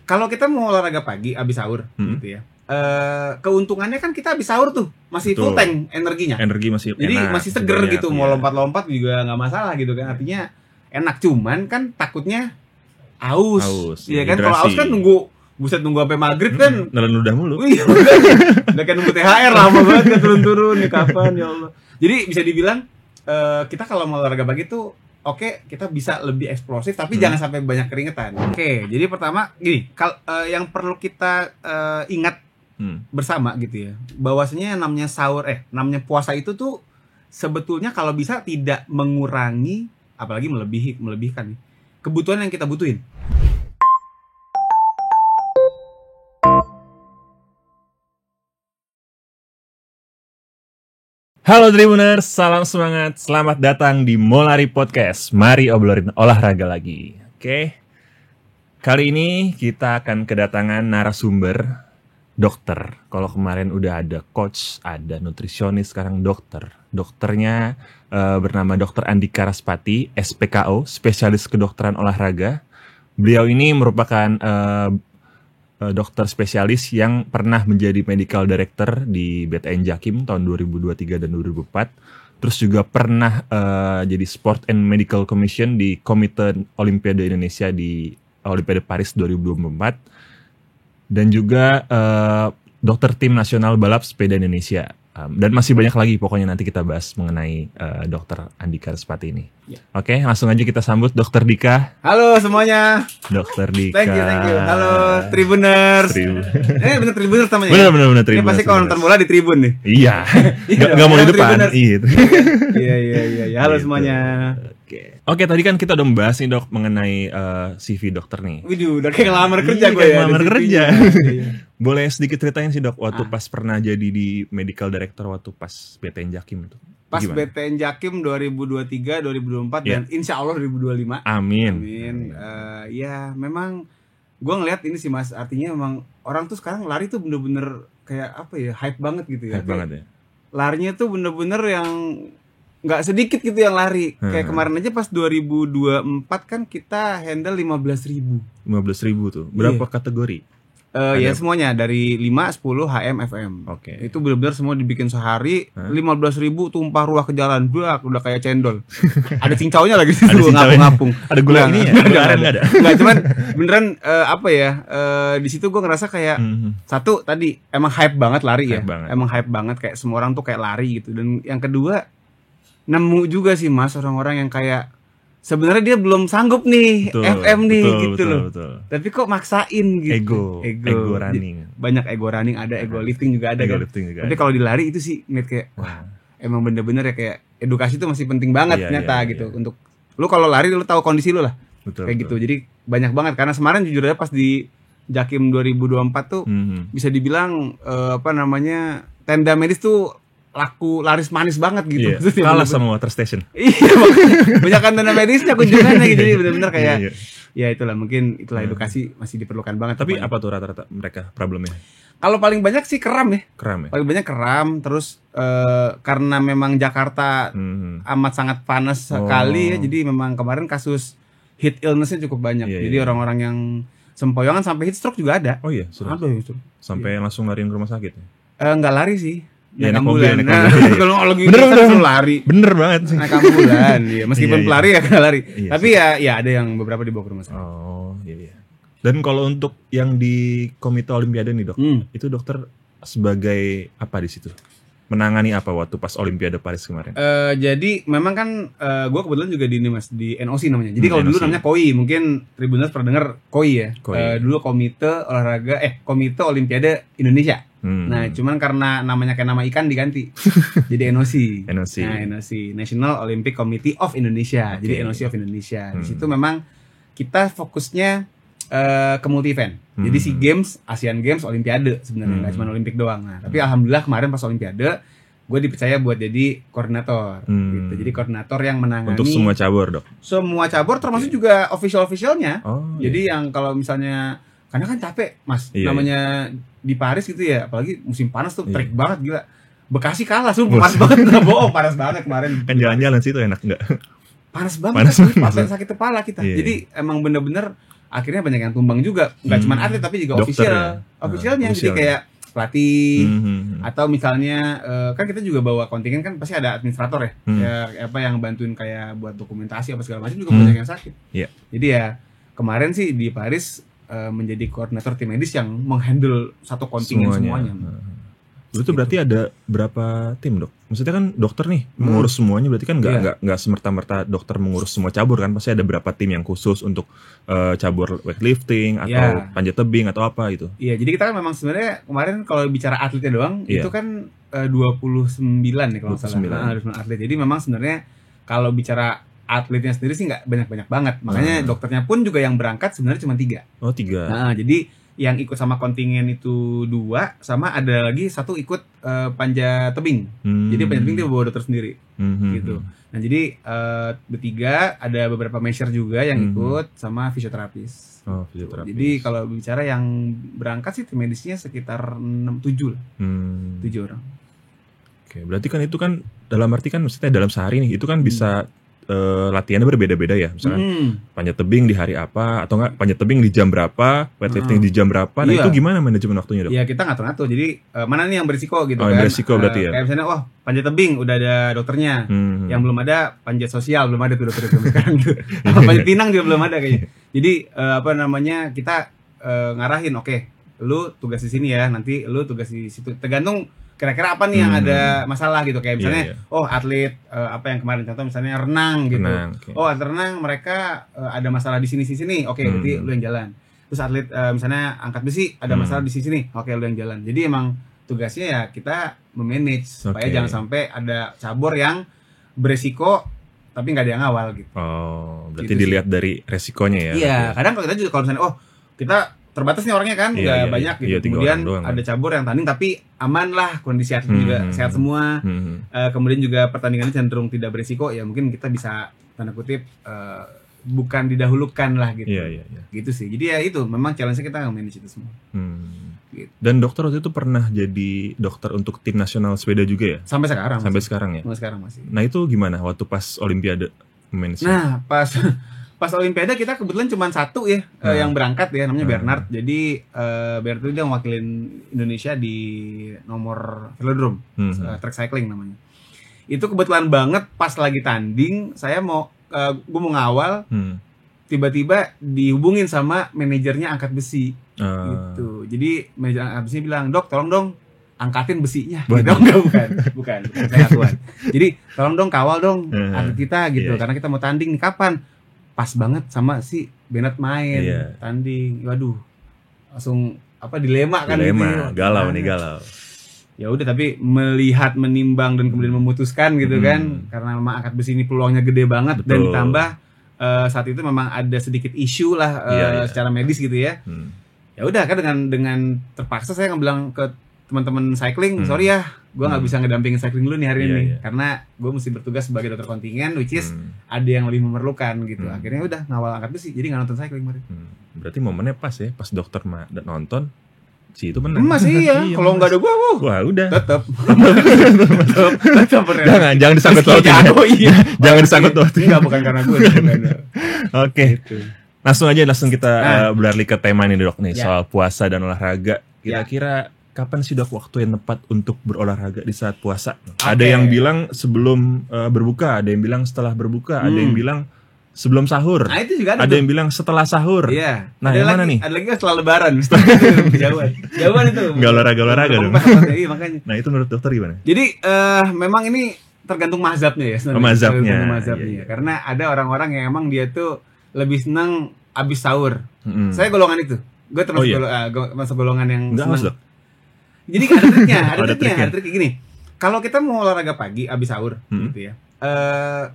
Kalau kita mau olahraga pagi abis sahur gitu ya. Keuntungannya kan kita abis sahur tuh masih full tank energinya. Energi masih jadi enak, masih seger gitu, mau lompat-lompat juga nggak masalah gitu kan. Artinya enak, cuman kan takutnya aus. Iya kan, kalau aus kan nunggu sampai maghrib kan nelen ludah mulu. Udah kayak nunggu THR lama banget kan, turun-turun nih kapan ya Allah. Jadi bisa dibilang kita kalau mau olahraga pagi tuh oke, kita bisa lebih eksplosif tapi jangan sampai banyak keringetan. Oke, jadi pertama gini, yang perlu kita ingat bersama gitu ya, bahwasanya namanya sahur namanya puasa itu tuh sebetulnya kalau bisa tidak mengurangi, apalagi melebihkan nih, kebutuhan yang kita butuhin. Halo Tribuners, salam semangat, selamat datang di Molari Podcast. Mari obrolin olahraga lagi. Oke, kali ini kita akan kedatangan narasumber dokter. Kalau kemarin udah ada coach, ada nutrisionis, sekarang dokter. Dokternya bernama Dr. Andika Raspati, SPKO, spesialis kedokteran olahraga. Beliau ini merupakan dokter spesialis yang pernah menjadi medical director di BTN Jakim tahun 2023 dan 2004. Terus juga pernah jadi Sport and Medical Commission di Komite Olimpiade Indonesia di Olimpiade Paris 2024. Dan juga dokter tim nasional balap sepeda Indonesia. Dan masih banyak lagi, pokoknya nanti kita bahas mengenai Dr. Andika Raspati ini. Yeah. Oke, langsung aja kita sambut Dr. Dika. Halo semuanya. Dr. Dika. Thank you. Halo Tribuners. Bener Tribuners namanya. Bener Tribuners. Ini pasti kalau nonton bola di Tribun nih. Iya. Gak mau di depan. Iya. Halo semuanya. Oke, tadi kan kita udah membahas nih dok mengenai CV dokter nih. Waduh, udah kayak ngelamar kerja gue ya. Ngelamar kerja. Boleh sedikit ceritain sih dok, waktu pas pernah jadi di medical director waktu pas BTN Jakim itu. Pas gimana? BTN Jakim 2023, 2024 dan insya Allah 2025. Amin. Ya memang gue ngeliat ini sih mas, artinya memang orang tuh sekarang lari tuh bener-bener kayak apa ya, hype banget gitu ya. Hype banget ya. Larinya tuh bener-bener yang nggak sedikit gitu yang lari. Kayak kemarin aja pas 2024 kan kita handle 15.000. 15.000 tuh. Berapa kategori? Ya semuanya dari 5, 10, HM, FM. Oke. Itu benar-benar semua dibikin sehari. 15.000 tumpah ruah ke jalan. Udah kayak cendol. Ada cincaunya lagi sih, ngapung-ngapung. Ada gula ini ya? Gula aren enggak ada. Enggak, cuman beneran di situ gue ngerasa kayak satu tadi emang hype banget lari ya. Emang hype banget, kayak semua orang tuh kayak lari gitu. Dan yang kedua, nemu juga sih mas orang-orang yang kayak sebenarnya dia belum sanggup nih, FM nih gitu loh. Tapi kok maksain gitu. Ego running. Banyak ego running, ada ego lifting juga ada kan. Tapi kalau di lari itu sih ngeliat kayak wah, emang bener-bener ya kayak edukasi itu masih penting banget ternyata gitu. Untuk lu kalau lari lu tahu kondisi lu lah. Kayak gitu. Jadi banyak banget karena kemarin jujur aja pas di Jakim 2024 tuh bisa dibilang tenda medis tuh laku laris manis banget gitu. Kalah sama Water Station. Iya, banyak kan dana medisnya kunjungannya gitu. Jadi benar-benar kayak ya itulah edukasi masih diperlukan banget. Tapi apa tuh rata-rata mereka problemnya? Kalau paling banyak sih kram ya. Kram ya. Paling banyak kram, terus karena memang Jakarta amat sangat panas sekali ya. Jadi memang kemarin kasus heat illness-nya cukup banyak. Jadi orang-orang yang sempoyongan sampai heat stroke juga ada. Oh iya, ada ya, sampai langsung lariin ke rumah sakit ya? Enggak lari sih. Ya, naik ambulan. Kalau lagi lari. Bener banget sih. Naik ambulan, ya. Meskipun pelari ya kena lari. Tapi ya ada yang beberapa dibawa ke rumah sakit. Oh, iya. Dan kalau untuk yang di Komite Olimpiade nih, Dok. Itu dokter sebagai apa di situ? Menangani apa waktu pas Olimpiade Paris kemarin? Jadi memang kan gue kebetulan juga di ini mas, di NOC namanya. Jadi kalau dulu namanya KOI, mungkin Tribuners pernah dengar KOI ya. Dulu Komite Olimpiade Indonesia. Nah, cuman karena namanya kayak nama ikan diganti. Jadi NOC. Nah, NOC, National Olympic Committee of Indonesia. Jadi NOC of Indonesia. Di situ memang kita fokusnya ke multi event. Jadi SEA Games, Asian Games, Olimpiade sebenarnya, nggak cuma Olimpik doang. Nah, tapi alhamdulillah kemarin pas Olimpiade gue dipercaya buat jadi koordinator gitu. Jadi koordinator yang menangani untuk semua cabur, Dok. Semua cabur termasuk juga official-officialnya. Jadi yang kalau misalnya karena kan capek, Mas. Namanya di Paris gitu ya, apalagi musim panas tuh terik banget gila. Bekasi kalah, panas banget, enggak bohong, panas banget kemarin. Kan jalan-jalan situ enak enggak? Panas banget, sampai sakit kepala kita. Jadi emang bener-bener akhirnya banyak yang tumbang juga, nggak cuma atlet tapi juga officialnya, jadi kayak pelatih atau misalnya kan kita juga bawa kontingen kan pasti ada administrator ya, ya apa yang bantuin kayak buat dokumentasi apa segala macam juga banyak yang sakit. Jadi ya kemarin sih di Paris menjadi koordinator tim medis yang menghandle satu kontingen semuanya. Itu berarti ada berapa tim, Dok? Maksudnya kan dokter nih mengurus semuanya, berarti kan nggak semerta-merta dokter mengurus semua cabur kan? Pasti ada berapa tim yang khusus untuk cabur weightlifting atau panjat tebing atau apa gitu? Iya, jadi kita kan memang sebenarnya kemarin kalau bicara atletnya doang itu kan 29 nih kalau nggak salah. 29 atlet. Jadi memang sebenarnya kalau bicara atletnya sendiri sih nggak banyak-banyak banget. Makanya dokternya pun juga yang berangkat sebenarnya cuma 3. Oh, 3. Nah, jadi yang ikut sama kontingen itu 2, sama ada lagi 1 ikut panjat tebing. Jadi panjat tebing dia bawa dokter sendiri, gitu. Nah jadi bertiga, ada beberapa measure juga yang ikut sama fisioterapis. Oh, fisioterapis. Jadi kalau bicara yang berangkat sih tim medisnya sekitar 7 lah, 7 orang. Oke, berarti kan itu kan dalam arti kan maksudnya dalam sehari nih itu kan bisa latihannya berbeda-beda ya, misalkan panjat tebing di hari apa, atau enggak panjat tebing di jam berapa, weightlifting di jam berapa. Nah itu gimana manajemen waktunya, Dok? Iya, kita ngatur-ngatur. Jadi mana nih yang berisiko gitu kan? Berisiko berarti ya. Kayak misalnya panjat tebing udah ada dokternya, yang belum ada panjat sosial belum ada tuh dokter sekarang gitu. Panjat pinang juga belum ada kayaknya. Jadi kita ngarahin, oke, lu tugas di sini ya, nanti lu tugas di situ. Tergantung kira-kira apa nih yang ada masalah gitu, kayak misalnya atlet apa yang kemarin contoh misalnya renang gitu. Atlet renang mereka ada masalah di sini, oke, berarti lu yang jalan. Terus atlet misalnya angkat besi ada masalah di sini, oke, lu yang jalan. Jadi emang tugasnya ya kita memanage supaya jangan sampai ada cabur yang beresiko tapi nggak ada yang awal gitu. Oh, berarti gitu dilihat dari resikonya ya. Iya, kadang kalau kita juga kalau misalnya kita terbatas nih orangnya kan, nggak banyak gitu. Kemudian ada cabur yang tanding tapi aman lah, kondisi atlet juga sehat semua. Kemudian juga pertandingannya cenderung tidak berisiko, ya mungkin kita bisa tanda kutip bukan didahulukan lah gitu. Gitu sih. Jadi ya itu memang challenge-nya kita nge-manage itu semua. Gitu. Dan dokter waktu itu pernah jadi dokter untuk tim nasional sepeda juga ya? Sampai sekarang. Sampai sekarang ya? Sampai sekarang masih. Nah itu gimana waktu pas Olimpiade manage? Nah pas Olimpiade kita kebetulan cuma 1 ya yang berangkat ya, namanya Bernard. Jadi Bernard itu dia mewakilin Indonesia di nomor velodrome, track cycling namanya. Itu kebetulan banget pas lagi tanding, gue mau ngawal, tiba-tiba dihubungin sama manajernya angkat besi, gitu. Jadi manajer angkat besi bilang, "Dok, tolong dong angkatin besinya." Gitu. Bukan saya Tuhan. Jadi tolong dong kawal dong atlet kita gitu, karena kita mau tanding nih. Kapan? Pas banget sama si Bernard main tanding. Waduh, langsung dilema kan gitu. Galau. Ya udah, tapi menimbang dan kemudian memutuskan gitu kan, karena memang angkat besi ini peluangnya gede banget. Betul. Dan ditambah saat itu memang ada sedikit isu lah secara medis gitu ya. Ya udah kan dengan terpaksa saya bilang ke teman-teman cycling, sorry ya, gue nggak bisa ngedampingin cycling lu nih hari ini, karena gue mesti bertugas sebagai dokter kontingen, which is ada yang lebih memerlukan gitu. Akhirnya udah ngawal angkat besi, jadi nggak nonton cycling kemarin. Berarti momennya pas ya, pas dokter nonton si itu menang. Masih iya, kalau nggak ada gue, wah udah. Tetap. Jangan disangkut pautin. Jangan disangkut pautin. Enggak, bukan karena gue. Oke. Langsung kita beralih ke tema nih, Dok nih, soal puasa dan olahraga. Kira-kira kapan sih, Dok, waktu yang tepat untuk berolahraga di saat puasa? Ada yang bilang sebelum berbuka, ada yang bilang setelah berbuka, ada yang bilang sebelum sahur. Nah, itu juga ada yang bilang setelah sahur. Iya. Nah, yang mana nih? Ada lagi setelah lebaran. Jauhan itu. Enggak olahraga dong. Iya, makanya. Nah, itu menurut dokter gimana? Jadi memang ini tergantung mazhabnya ya sebenarnya. Mazhabnya. Karena ada orang-orang yang emang dia tuh lebih senang abis sahur. Saya golongan itu. Gue termasuk golongan yang senang. Jadi ada triknya gini. Kalau kita mau olahraga pagi abis sahur gitu ya.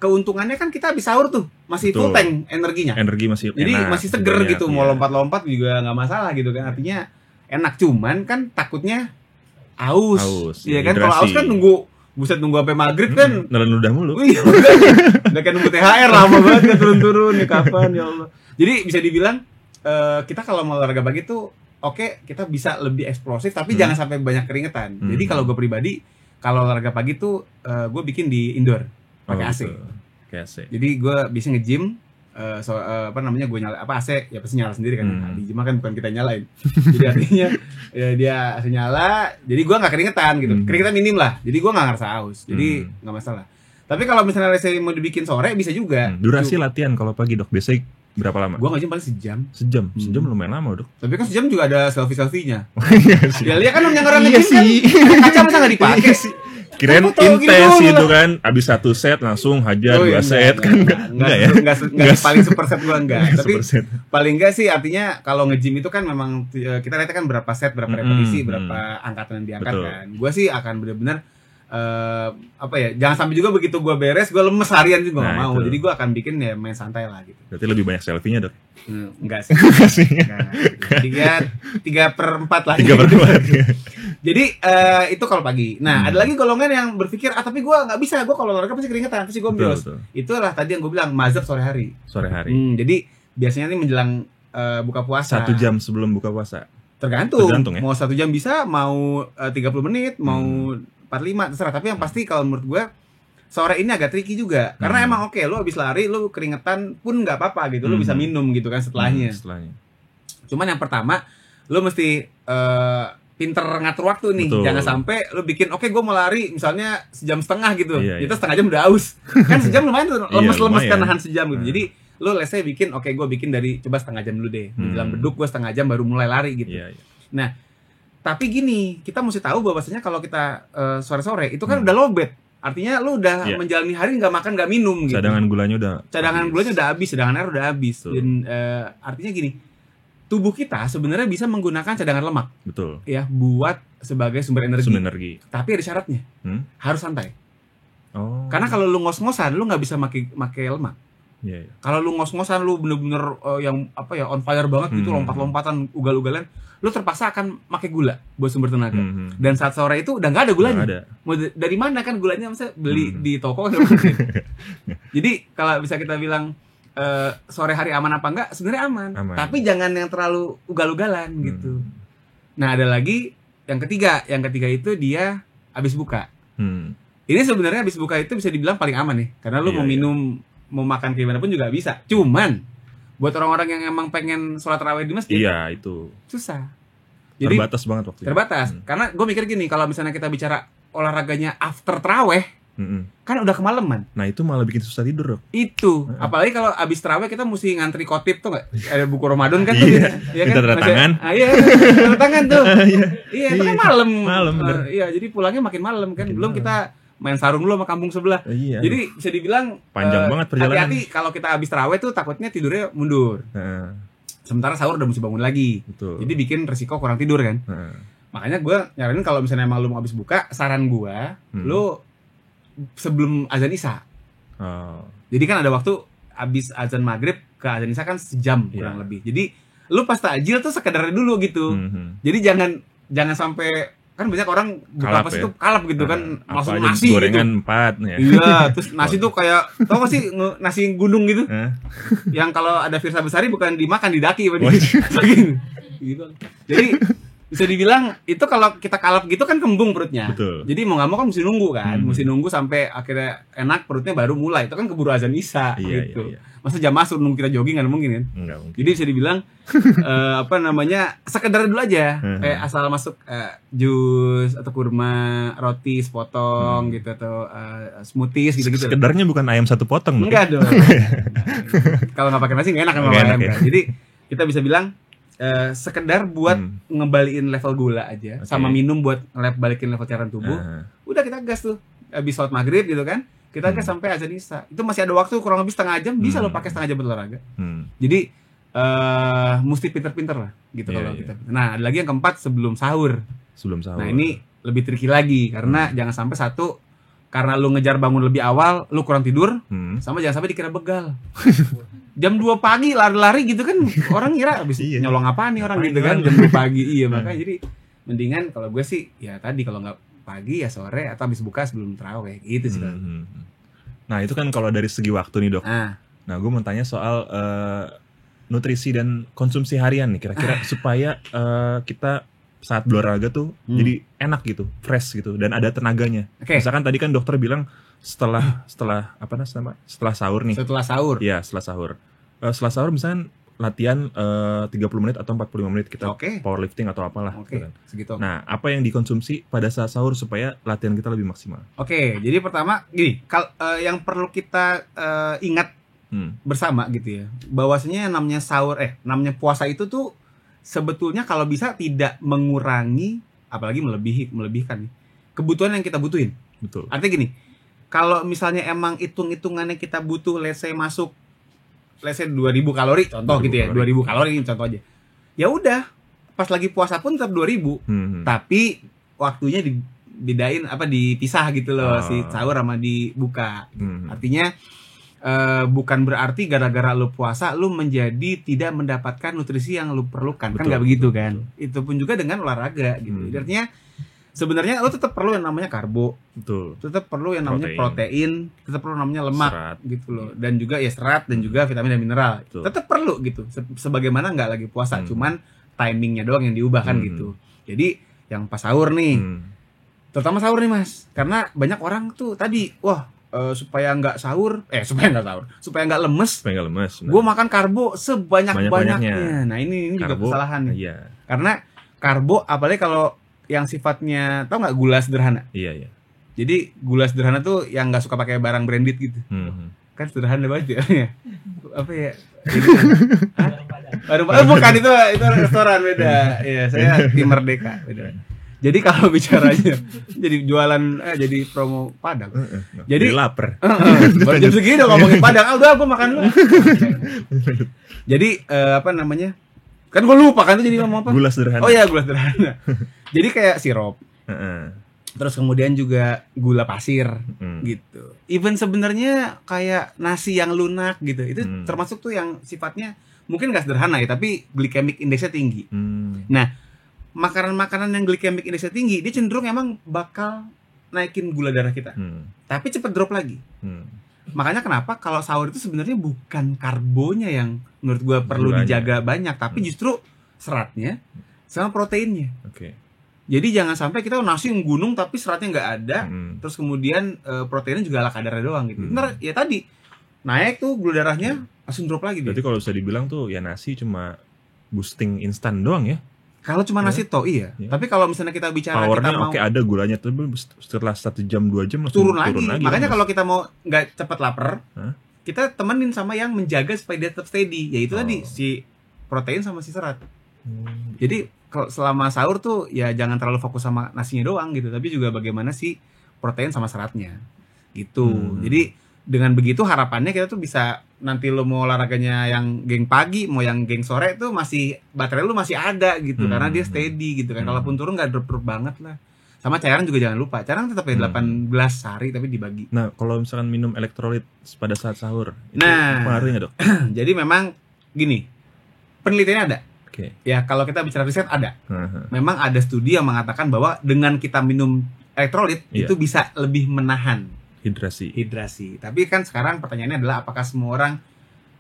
Keuntungannya kan kita abis sahur tuh masih full tank energinya. Energi masih jadi enak, masih seger gitu, mau lompat-lompat juga nggak masalah gitu kan. Artinya enak, cuman kan takutnya aus. Iya kan, kalau aus kan nunggu sampai maghrib kan nelen ludah mulu. Udah kayak nunggu THR lama banget, turun-turun nih kapan ya Allah. Jadi bisa dibilang kita kalau mau olahraga pagi tuh oke, kita bisa lebih eksplosif tapi jangan sampai banyak keringetan. Jadi kalau gue pribadi, kalau olahraga pagi tuh gue bikin di indoor pakai AC. AC. Jadi gue bisa nge-gym gue nyala AC ya pasti nyala sendiri kan. Di gym kan bukan kita nyalain. Jadi artinya ya dia AC nyala, jadi gue nggak keringetan gitu. Keringetan minim lah, jadi gue nggak ngerasa haus, jadi nggak masalah. Tapi kalau misalnya saya mau dibikin sore bisa juga. Durasi latihan kalau pagi dok biasanya berapa lama? Gue nge-gym paling sejam. Sejam lumayan lama dok. Tapi kan sejam juga ada selfie-nya. Ya lihat kan yang orang nge-gym kan kaca masa nggak dipakai sih. Kirain intens gitu kan, abis 1 set langsung hajar 2 set kan enggak ya? Enggak paling super set gua enggak. Tapi paling enggak sih artinya kalau nge-gym itu kan memang kita lihat kan berapa set, berapa repetisi, berapa angkatan yang diangkat kan. Gua sih akan benar-benar jangan sampai juga begitu gua beres gua lemes harian juga enggak mau. Jadi gua akan bikin ya main santai lah gitu. Berarti lebih banyak selfie-nya, Dok? Enggak sih. Jadi ya 3/4 lah. 3/4. Jadi itu kalau pagi. Nah, ada lagi golongan yang berpikir tapi gue nggak bisa, gue kalau olahraga pasti keringetan, pasti gue bios. Itulah tadi yang gue bilang mazhab sore hari. Jadi biasanya ini menjelang buka puasa. 1 jam sebelum buka puasa. Tergantung ya? Mau 1 jam bisa, mau 30 menit, mau 45 terserah. Tapi yang pasti kalau menurut gue sore ini agak tricky juga. Karena emang lu habis lari, lu keringetan pun nggak apa-apa gitu, lu bisa minum gitu kan setelahnya. Cuman yang pertama, lu mesti pinter ngatur waktu nih. Betul. Jangan sampai lu bikin gue mau lari misalnya 1,5 jam gitu. Itu setengah jam udah haus. Kan sejam lumayan tuh lemes-lemes kan nahan sejam gitu. Jadi lu let's say bikin gue bikin dari coba setengah jam dulu deh. Menjelang beduk gue setengah jam baru mulai lari gitu. Nah, tapi gini, kita mesti tahu bahwasanya kalau kita sore-sore itu kan udah low bed. Artinya lu udah menjalani hari nggak makan nggak minum gitu. Cadangan gulanya udah habis, cadangan air udah habis. Dan artinya gini, tubuh kita sebenarnya bisa menggunakan cadangan lemak. Betul. Ya, buat sebagai sumber energi. Tapi ada syaratnya. Harus santai. Oh. Karena kalau lu ngos-ngosan, lu nggak bisa pakai lemak. Kalau lu ngos-ngosan, lu bener-bener yang on fire banget gitu, lompat-lompatan, ugal-ugalan, lu terpaksa akan pakai gula buat sumber tenaga. Dan saat sore itu udah nggak ada gulanya. Mau dari mana kan gulanya? Masa beli di toko? Jadi kalau bisa kita bilang sore hari aman apa enggak? Sebenarnya aman. Tapi jangan yang terlalu ugal-ugalan gitu. Nah, ada lagi yang ketiga itu dia habis buka. Ini sebenarnya habis buka itu bisa dibilang paling aman nih, karena lu mau minum, mau makan kayak mana pun juga bisa. Cuman buat orang-orang yang emang pengen sholat tarawih di masjid, itu susah. Jadi terbatas banget waktunya. Terbatas. Karena gue mikir gini, kalau misalnya kita bicara olahraganya after tarawih, kan udah kemalaman. Nah, itu malah bikin susah tidur, Dok. Itu. Apalagi kalau abis tarawih kita mesti ngantri khotib tuh nggak? Ada buku Ramadan kan tuh. Iya kan? Tanda tangan. Tanda tangan tuh. Iya, itu kan malam. Bener. Iya, jadi pulangnya makin malam kan. Belum kita main sarung lu sama kampung sebelah. Jadi bisa dibilang panjang banget perjalanan. Hati-hati kalau kita habis tarawih tuh takutnya tidurnya mundur. Sementara sahur udah mesti bangun lagi. Betul. Jadi bikin resiko kurang tidur kan. Makanya gue nyaranin kalau misalnya emang lu mau habis buka, saran gue lu sebelum azan Isya. Jadi kan ada waktu habis azan maghrib ke azan Isya kan sejam kurang lebih. Jadi lu pas takjil tuh sekedar dulu gitu. Jadi jangan sampai, kan banyak orang buka pas itu kalap gitu kan, langsung nasi gorengan gitu. 4 ya. Iya, terus nasi tuh kayak tau gak sih nasi gunung gitu. Yang kalau ada Firsa Besari bukan dimakan, didaki gitu. Jadi bisa dibilang itu kalau kita kalap gitu kan kembung perutnya. Betul. Jadi mau nggak mau kan mesti nunggu kan, mesti nunggu sampai akhirnya enak perutnya baru mulai. Itu kan keburu azan Isya gitu. Masa jam masuk nunggu kita jogging nggak mungkin kan? Nggak mungkin. Jadi bisa dibilang sekedar dulu aja, kayak asal masuk jus atau kurma, roti sepotong gitu atau smoothies gitu-gitu. Sekedarnya bukan ayam 1 potong. Enggak dong. Kalau nggak pakai nasi nggak enak kan ayam kan. Jadi kita bisa bilang sekedar buat ngebalikin level gula aja, sama minum buat balikin level cairan tubuh. Udah kita gas tuh habis sholat maghrib gitu kan, kita gas sampai azan Isya. Itu masih ada waktu kurang lebih setengah jam, bisa lo pakai setengah jam berolahraga. Jadi mesti pinter-pinter lah gitu kalau kita. Nah, ada lagi yang keempat sebelum sahur. Nah, ini lebih tricky lagi karena jangan sampai karena lu ngejar bangun lebih awal, lu kurang tidur, sama jangan sampai dikira begal. Jam 2 pagi lari-lari gitu kan, orang kira abis nyolong apaan nih orang gitu kan, jam 2 pagi. Makanya jadi mendingan kalau gue sih ya tadi, kalau nggak pagi ya sore atau habis buka sebelum tarawih gitu sih. Nah, itu kan kalau dari segi waktu nih, Dok. Nah, gue mau tanya soal nutrisi dan konsumsi harian nih kira-kira supaya kita saat berolahraga tuh jadi enak gitu, fresh gitu, dan ada tenaganya. Misalkan tadi kan dokter bilang setelah sahur nih. Setelah sahur. Iya, setelah sahur. setelah sahur misalnya latihan 30 menit atau 45 menit kita powerlifting atau apalah gitu kan. Segitu. Nah, apa yang dikonsumsi pada saat sahur supaya latihan kita lebih maksimal? Jadi pertama gini, yang perlu kita ingat bersama gitu ya. Bahwasanya namanya sahur namanya puasa itu tuh sebetulnya kalau bisa tidak mengurangi apalagi melebihkan kebutuhan yang kita butuhin. Betul. Artinya gini, kalau misalnya emang hitung-hitungannya kita butuh let's say 2000 kalori contoh gitu ya, 2000 kalori ini contoh aja. Ya udah, pas lagi puasa pun tetap 2000. Tapi waktunya dipisah gitu loh, si sahur sama dibuka. Artinya bukan berarti gara-gara lu puasa lu menjadi tidak mendapatkan nutrisi yang lu perlukan. Kan nggak begitu kan? Itu pun juga dengan olahraga gitu. Artinya sebenarnya lo tetap perlu yang namanya karbo, tetap perlu yang namanya protein, tetap perlu namanya lemak, serat, gitu loh, dan juga ya serat dan juga vitamin dan mineral, tetap perlu gitu. Sebagaimana nggak lagi puasa, cuman timingnya doang yang diubah kan gitu. Jadi yang pas sahur nih, terutama sahur nih mas, karena banyak orang tuh tadi, supaya nggak lemes, gue makan karbo sebanyak-banyaknya. Nah ini juga kesalahan nih, karena karbo apalagi kalau yang sifatnya tau nggak gula sederhana. Iya. Jadi gula sederhana tuh yang nggak suka pakai barang branded gitu. Kan sederhana banget ya. Apa ya? Bukan itu restoran beda. Iya, saya tim Merdeka beda. Jadi kalau bicaranya jadi jualan jadi promo Padang. Jadi lapar. Baru jam segini udah ngomongin Padang. Udah aku makan dulu. Jadi kan gue lupa kan itu jadi ngomong apa? Gula sederhana. Oh iya, gula sederhana. Jadi kayak sirup. Terus kemudian juga gula pasir gitu. Even sebenarnya kayak nasi yang lunak gitu. Itu termasuk tuh yang sifatnya mungkin gak sederhana ya, tapi glycemic indexnya tinggi. Nah, makanan-makanan yang glycemic indexnya tinggi, dia cenderung emang bakal naikin gula darah kita. Tapi cepet drop lagi. Makanya kenapa kalau sahur itu sebenarnya bukan karbonya yang menurut gue perlu dijaga banyak, tapi justru seratnya sama proteinnya. Jadi jangan sampai kita nasi yang gunung tapi seratnya nggak ada, terus kemudian proteinnya juga ala kadarnya doang gitu. Ntar ya tadi naik tuh gula darahnya langsung drop lagi. Berarti kalau bisa dibilang tuh ya nasi cuma boosting instan doang ya? Kalau cuma nasi toh iya. Tapi kalau misalnya kita bicara powernya kita mau ada gulanya, tapi setelah 1 jam 2 jam langsung turun lagi. Makanya kalau kita mau nggak cepat lapar, kita temenin sama yang menjaga supaya dia tetap steady. Yaitu tadi si protein sama si serat. Jadi kalau selama sahur tuh ya jangan terlalu fokus sama nasinya doang gitu, tapi juga bagaimana sih protein sama seratnya gitu. Jadi dengan begitu harapannya kita tuh bisa nanti lo mau olahraganya yang geng pagi, mau yang geng sore tuh masih baterai lu masih ada gitu, karena dia steady gitu kan. Kalaupun turun nggak drop banget lah. Sama cairan juga jangan lupa, cairan tetap ya 18 hari tapi dibagi. Nah kalau misalkan minum elektrolit pada saat sahur, itu pengaruhnya dok? Jadi memang gini, penelitiannya ada. Ya kalau kita bicara riset ada. Memang ada studi yang mengatakan bahwa dengan kita minum elektrolit itu bisa lebih menahan hidrasi. Tapi kan sekarang pertanyaannya adalah apakah semua orang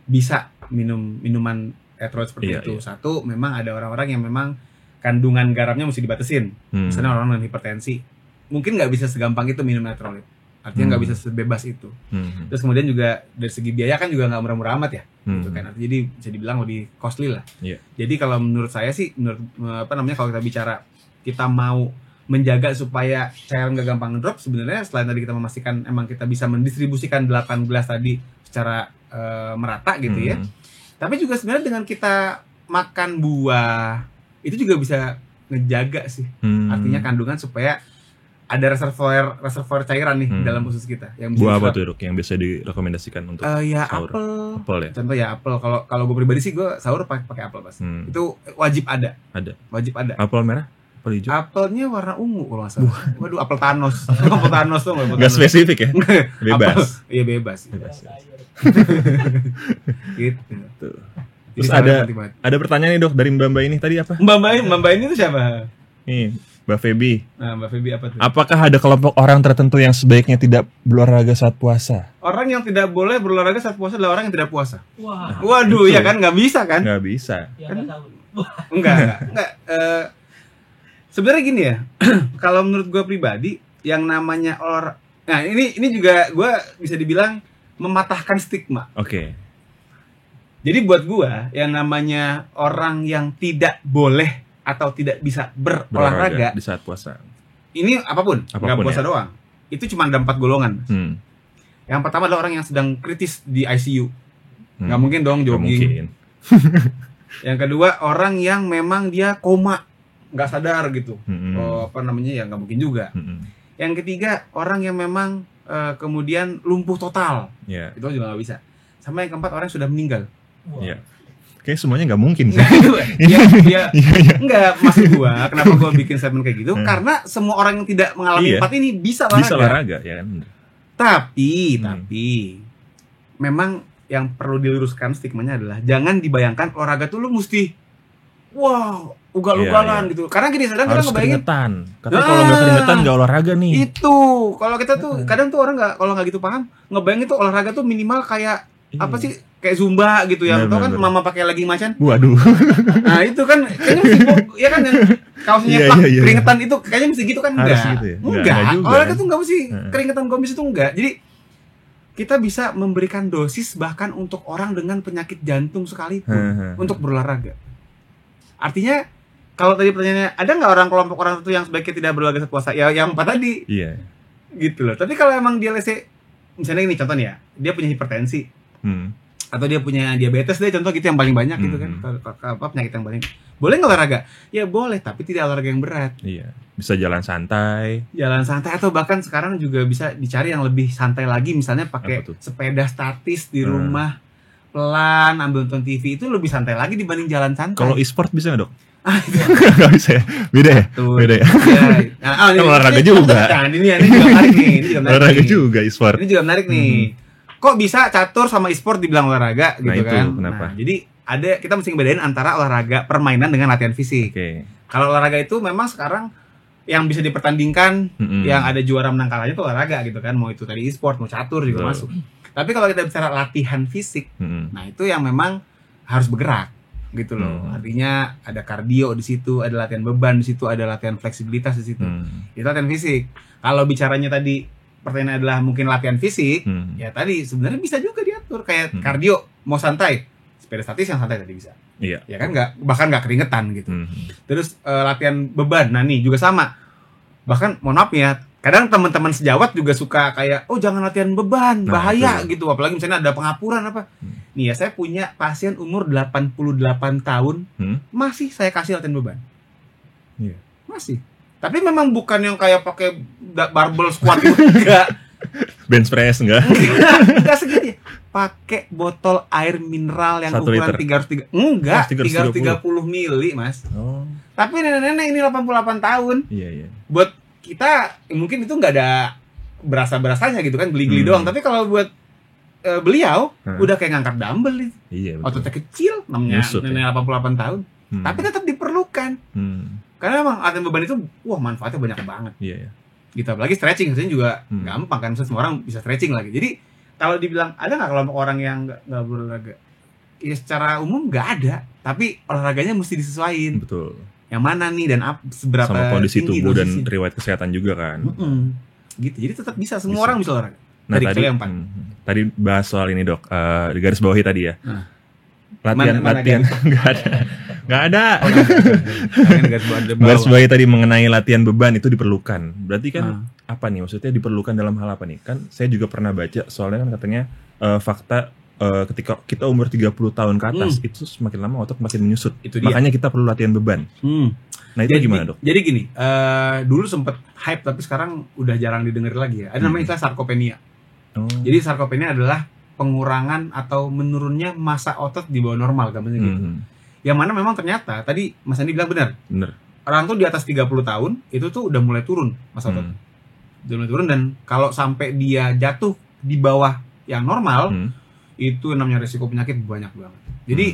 bisa minum minuman elektrolit seperti itu? Satu, memang ada orang-orang yang memang kandungan garamnya mesti dibatasin. Misalnya orang dengan hipertensi, mungkin nggak bisa segampang itu minum elektrolit. Artinya nggak bisa sebebas itu. Terus kemudian juga dari segi biaya kan juga nggak murah-murah amat ya. Gitu kan. Jadi bisa dibilang lebih costly lah. Jadi kalau menurut saya sih, kalau kita bicara kita mau menjaga supaya cairan nggak gampang drop, sebenarnya selain tadi kita memastikan emang kita bisa mendistribusikan 8 gelas tadi secara merata gitu ya. Tapi juga sebenarnya dengan kita makan buah itu juga bisa ngejaga sih. Artinya kandungan supaya ada reservoir cairan nih dalam usus kita. Yang buah apa tuh dok yang biasa direkomendasikan untuk ya sahur? Apel ya. Contoh ya apel. Kalau gue pribadi sih gue sahur pakai apel pas. Itu wajib ada. Wajib ada. Apel merah? Apel hijau? Apelnya warna ungu kalau nggak salah. Waduh, apel Thanos. Apel Thanos tuh nggak spesifik ya? Bebas. Iya bebas. Gitu. Tuh. Terus ada pertanyaan nih dok dari Mbak ini tadi apa? Mbak ini tuh siapa? Nih, Mbak Feby. Nah, Mbak Feby apa tuh? Apakah ada kelompok orang tertentu yang sebaiknya tidak berolahraga saat puasa? Orang yang tidak boleh berolahraga saat puasa adalah orang yang tidak puasa. Waduh, ya kan nggak bisa kan? Nggak bisa. Ya, kan? Enggak. Sebenarnya gini ya, kalau menurut gue pribadi, yang namanya ini juga gue bisa dibilang mematahkan stigma. Jadi buat gua yang namanya orang yang tidak boleh atau tidak bisa berolahraga di saat puasa. Ini apapun nggak puasa doang. Itu cuma ada 4 golongan. Yang pertama adalah orang yang sedang kritis di ICU. Nggak mungkin dong jogging. Yang kedua orang yang memang dia koma, nggak sadar gitu. Ya nggak mungkin juga. Yang ketiga orang yang memang kemudian lumpuh total. Itu juga nggak bisa. Sama yang keempat orang yang sudah meninggal. Kayak semuanya nggak mungkin sih. Enggak, maksud gua kenapa gua bikin statement kayak gitu? Karena semua orang yang tidak mengalami 4 ini bisa olahraga. Ya kan? Tapi memang yang perlu diluruskan stigmanya adalah jangan dibayangkan olahraga tuh lu mesti ugal-ugalan gitu. Karena gini, kadang kita ngebayangin keringetan. Katanya kalau nggak keringetan nggak olahraga nih. Itu kalau kita tuh kadang tuh orang nggak, kalau nggak gitu paham, ngebayangin tuh olahraga tuh minimal kayak apa sih, kayak zumba gitu ya. Tau kan mama pakai legging macan. Waduh. Nah itu kan kayaknya mesti ya kan yang kaosnya keringetan itu kayaknya mesti gitu kan. Enggak gitu ya? Enggak olahraga tuh nggak mesti keringetan gomis itu enggak. Jadi kita bisa memberikan dosis bahkan untuk orang dengan penyakit jantung sekalipun untuk berolahraga. Artinya kalau tadi pertanyaannya ada nggak kelompok orang itu yang sebaiknya tidak berolahraga saat puasa? Ya yang 4 tadi. Gitu loh. Tapi kalau emang dia misalnya ini contoh nih ya, dia punya hipertensi. Atau dia punya diabetes deh, contoh gitu yang paling banyak gitu kan. Penyakit yang paling. Boleh nggak olahraga? Ya boleh, tapi tidak olahraga yang berat. Bisa jalan santai atau bahkan sekarang juga bisa dicari yang lebih santai lagi, misalnya pakai sepeda statis di rumah, pelan ambil nonton TV, itu lebih santai lagi dibanding jalan santai. Kalau e-sport bisa nggak, Dok? Nggak bisa ya? Beda ya? Beda ya? Kan olahraga juga. Ini juga menarik nih. Olahraga juga e-sport. Ini juga menarik nih. Kok bisa catur sama e-sport dibilang olahraga gitu kan? Kenapa? Nah, jadi kita mesti ngebedain antara olahraga permainan dengan latihan fisik. Kalau olahraga itu memang sekarang yang bisa dipertandingkan, yang ada juara menang kalahnya itu olahraga gitu kan. Mau itu tadi e-sport, mau catur juga masuk. Tapi kalau kita bicara latihan fisik, nah itu yang memang harus bergerak gitu loh. Artinya ada kardio di situ, ada latihan beban di situ, ada latihan fleksibilitas di situ. Itu latihan fisik. Kalau bicaranya tadi pertanyaan adalah mungkin latihan fisik, ya tadi sebenarnya bisa juga diatur kayak kardio, mau santai, sepeda statis yang santai tadi bisa. Ya kan bahkan nggak keringetan gitu. Terus latihan beban, nah nih juga sama. Bahkan mohon maaf ya, kadang teman-teman sejawat juga suka kayak jangan latihan beban, bahaya gitu. Apalagi misalnya ada pengapuran apa. Nih ya, saya punya pasien umur 88 tahun, masih saya kasih latihan beban. Masih. Tapi memang bukan yang kayak pakai barbell squat gitu, enggak. Bench press enggak segitu ya. Pakai botol air mineral yang ukuran 330 mili, Mas. Tapi nenek-nenek ini 88 tahun. Buat kita mungkin itu enggak ada berasa-berasanya gitu kan, geli-geli doang. Tapi kalau buat beliau udah kayak ngangkat dumbbell itu. Ototnya kecil, namanya nenek 88 tahun. Tapi tetap diperlukan. Karena emang latihan beban itu manfaatnya banyak banget. Gitu, apalagi stretching sebenarnya juga gampang kan, semua orang bisa stretching lagi. Jadi kalau dibilang ada nggak kelompok orang yang nggak berolahraga? Ya secara umum nggak ada, tapi olahraganya mesti disesuaikan. Betul. Yang mana nih dan seberapa sama kondisi tinggi tubuh dan riwayat kesehatan juga kan. Gitu, jadi tetap bisa, semua orang bisa olahraga. Nah tadi bahas soal ini, Dok, di garis bawahi tadi ya. Latihan nggak ada. Garis bawahi tadi mengenai latihan beban itu diperlukan. Berarti kan apa nih maksudnya diperlukan dalam hal apa nih? Kan saya juga pernah baca soalnya kan katanya fakta ketika kita umur 30 tahun ke atas itu semakin lama otot makin menyusut. Makanya kita perlu latihan beban. Nah itu gimana, Dok? Jadi gini, dulu sempet hype tapi sekarang udah jarang didengar lagi ya. Ada namanya istilah sarkopenia. Jadi sarkopenia adalah pengurangan atau menurunnya massa otot di bawah normal gampangnya gitu. Yang mana memang ternyata tadi Mas Andi bilang benar. Orang tuh di atas 30 tahun itu tuh udah mulai turun massa otot. Udah mulai turun, dan kalau sampai dia jatuh di bawah yang normal itu namanya resiko penyakit banyak banget. Jadi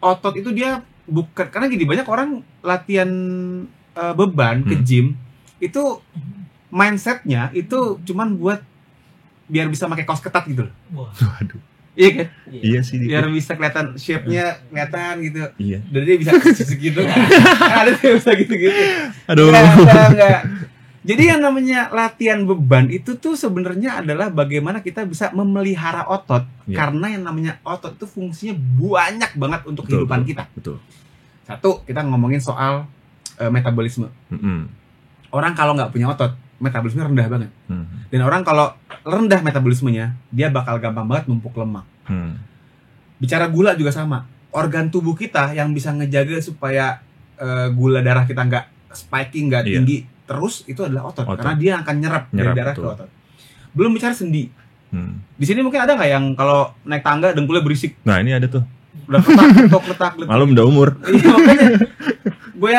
otot itu dia bukan, karena gini banyak orang latihan beban ke gym itu mindsetnya itu cuman buat biar bisa pakai kaos ketat gitu loh. Waduh. Iya kan? Iya sih. Biar bisa kelihatan shape-nya kelihatan gitu. Dan dia bisa segitu kan. Ada yang bisa gitu-gitu. Aduh. Enggak. Jadi yang namanya latihan beban itu tuh sebenarnya adalah bagaimana kita bisa memelihara otot. Karena yang namanya otot itu fungsinya banyak banget untuk kehidupan kita. Betul. Satu, kita ngomongin soal metabolisme. Orang kalau nggak punya otot, metabolisme rendah banget. Dan orang kalau rendah metabolismenya, dia bakal gampang banget numpuk lemak. Bicara gula juga sama. Organ tubuh kita yang bisa ngejaga supaya gula darah kita nggak spiking, nggak tinggi terus, itu adalah otot. Karena dia akan nyerap dari darah ke otot. Belum bicara sendi. Di sini mungkin ada nggak yang kalau naik tangga dengkulnya berisik? Nah, ini ada tuh. Udah letak. Malum udah umur. Iya,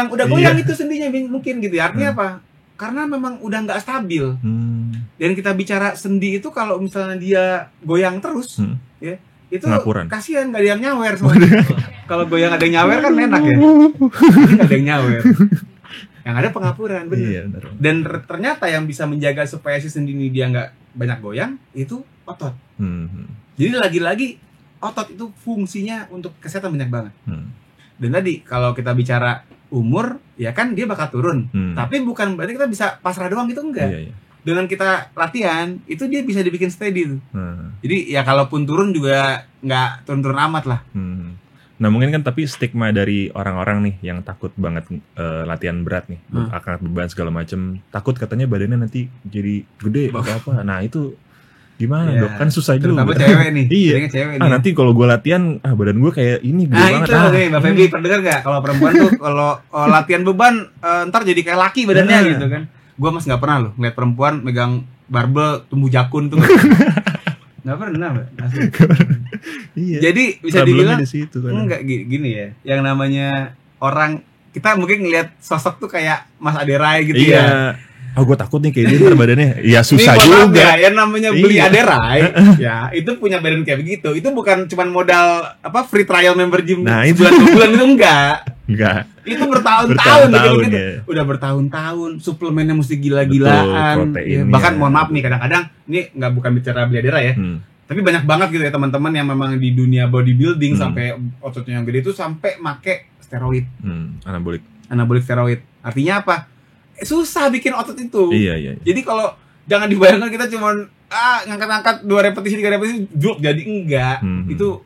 makanya goyang itu sendinya mungkin gitu ya. Artinya apa? Karena memang udah nggak stabil. Dan kita bicara sendi itu kalau misalnya dia goyang terus, ya itu kasihan, nggak ada yang nyawer semuanya. Kalau goyang ada yang nyawer kan enak ya. Ini nggak ada yang nyawer. Yang ada pengapuran, bener. Iya, dan ternyata yang bisa menjaga supaya si sendi ini dia nggak banyak goyang itu otot. Jadi lagi-lagi otot itu fungsinya untuk kesehatan banyak banget. Dan tadi kalau kita bicara umur, ya kan dia bakal turun. Tapi bukan berarti kita bisa pasrah doang gitu, enggak. Iya. Dengan kita latihan, itu dia bisa dibikin steady tuh. Jadi ya kalaupun turun juga nggak turun-turun amat lah. Nah mungkin kan tapi stigma dari orang-orang nih yang takut banget latihan berat nih, angkat beban segala macem, takut katanya badannya nanti jadi gede atau apa. Nah itu gimana dok? Kan susah juga. Terutama cewek nih. Iya. Cewek nih. Nanti kalau gue latihan, badan gue kayak ini gede banget. Nah itu nih Mbak Feby, pernah dengar nggak? Kalau perempuan tuh kalau latihan beban ntar jadi kayak laki badannya gitu kan? Gue mas nggak pernah loh ngeliat perempuan megang barbel tumbuh jakun tuh. Nggak pernah Mbak. Iya. Jadi bisa dibilang enggak gini ya. Yang namanya orang, kita mungkin ngeliat sosok tuh kayak Mas Aderai gitu ya. Oh gue takut nih kayak dia badannya. Ya susah juga ya, yang namanya beli Aderai ya itu punya badan kayak begitu. Itu bukan cuma modal free trial member gym sebulan itu enggak. Itu bertahun-tahun gitu. Udah bertahun-tahun suplemennya mesti gila-gilaan ya. Bahkan mohon maaf nih, kadang-kadang ini bukan bicara beli Aderai ya. Tapi banyak banget gitu ya teman-teman yang memang di dunia bodybuilding sampai ototnya yang gede itu sampai make steroid. Anabolik steroid. Artinya apa? Susah bikin otot itu. Iya. Jadi kalau jangan dibayangkan kita cuma ngangkat-ngangkat 2 repetisi 3 repetisi juk, jadi enggak. Itu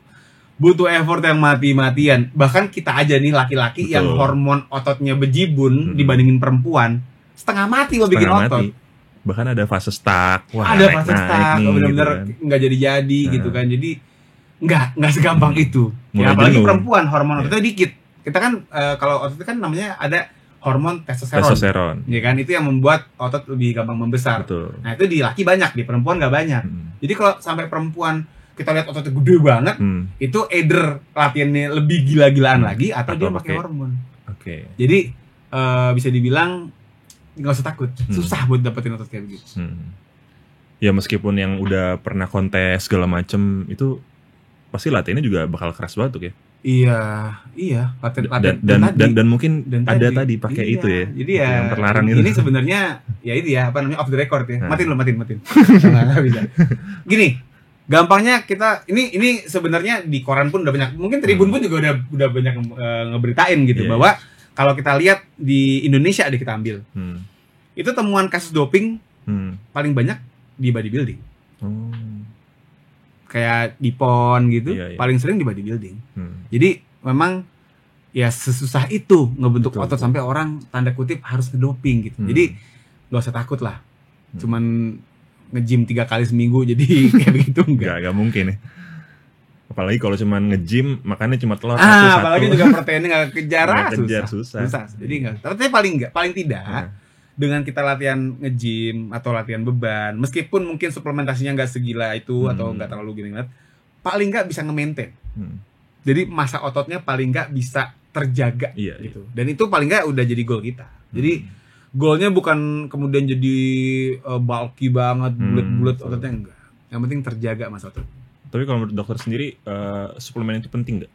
butuh effort yang mati-matian. Bahkan kita aja nih laki-laki yang hormon ototnya bejibun dibandingin perempuan, setengah mati mau bikin otot. Bahkan ada fase stuck. Ada fase stuck, benar-benar nggak jadi gitu kan. Jadi nggak segampang itu. Ya, apalagi perempuan hormon ototnya dikit. Kita kan kalau otot kan namanya ada hormon testosteron. Ya kan, itu yang membuat otot lebih gampang membesar. Nah itu di laki banyak, di perempuan nggak banyak. Jadi kalau sampai perempuan kita lihat ototnya gede banget, itu either latihannya lebih gila-gilaan lagi atau dia pakai hormon. Jadi bisa dibilang nggak usah takut, susah buat dapetin otot kayak begitu. Ya meskipun yang udah pernah kontes segala macem itu pasti latihannya juga bakal keras banget tuh ya. Iya, latihan dan mungkin ada tadi pakai itu ya. Jadi ya yang terlarang itu. Ini sebenarnya ya itu ya apa namanya off the record ya. Matiin. Nggak bisa. Gini, gampangnya kita ini sebenarnya di koran pun udah banyak, mungkin Tribun pun juga udah banyak ngeberitain gitu bahwa kalau kita lihat di Indonesia kita ambil, itu temuan kasus doping paling banyak di bodybuilding. Kayak di PON gitu, paling sering di bodybuilding. Jadi memang ya sesusah itu ngebentuk otot sampai orang tanda kutip harus ngedoping gitu. Jadi gak usah takut lah. Cuman nge-gym 3 kali seminggu jadi kayak begitu enggak mungkin ya. Apalagi kalau cuman nge-gym makannya cuma telur apalagi juga proteinnya gak kejar, susah. Jadi enggak. Tapi paling tidak dengan kita latihan nge-gym atau latihan beban, meskipun mungkin suplementasinya nggak segila itu atau nggak terlalu gini banget, paling nggak bisa nge-maintain. Jadi masa ototnya paling nggak bisa terjaga gitu. Dan itu paling nggak udah jadi goal kita. Jadi goalnya bukan kemudian jadi bulky banget, bulat-bulat ototnya, enggak. Yang penting terjaga masa otot. Tapi kalau menurut dokter sendiri suplemen itu penting nggak?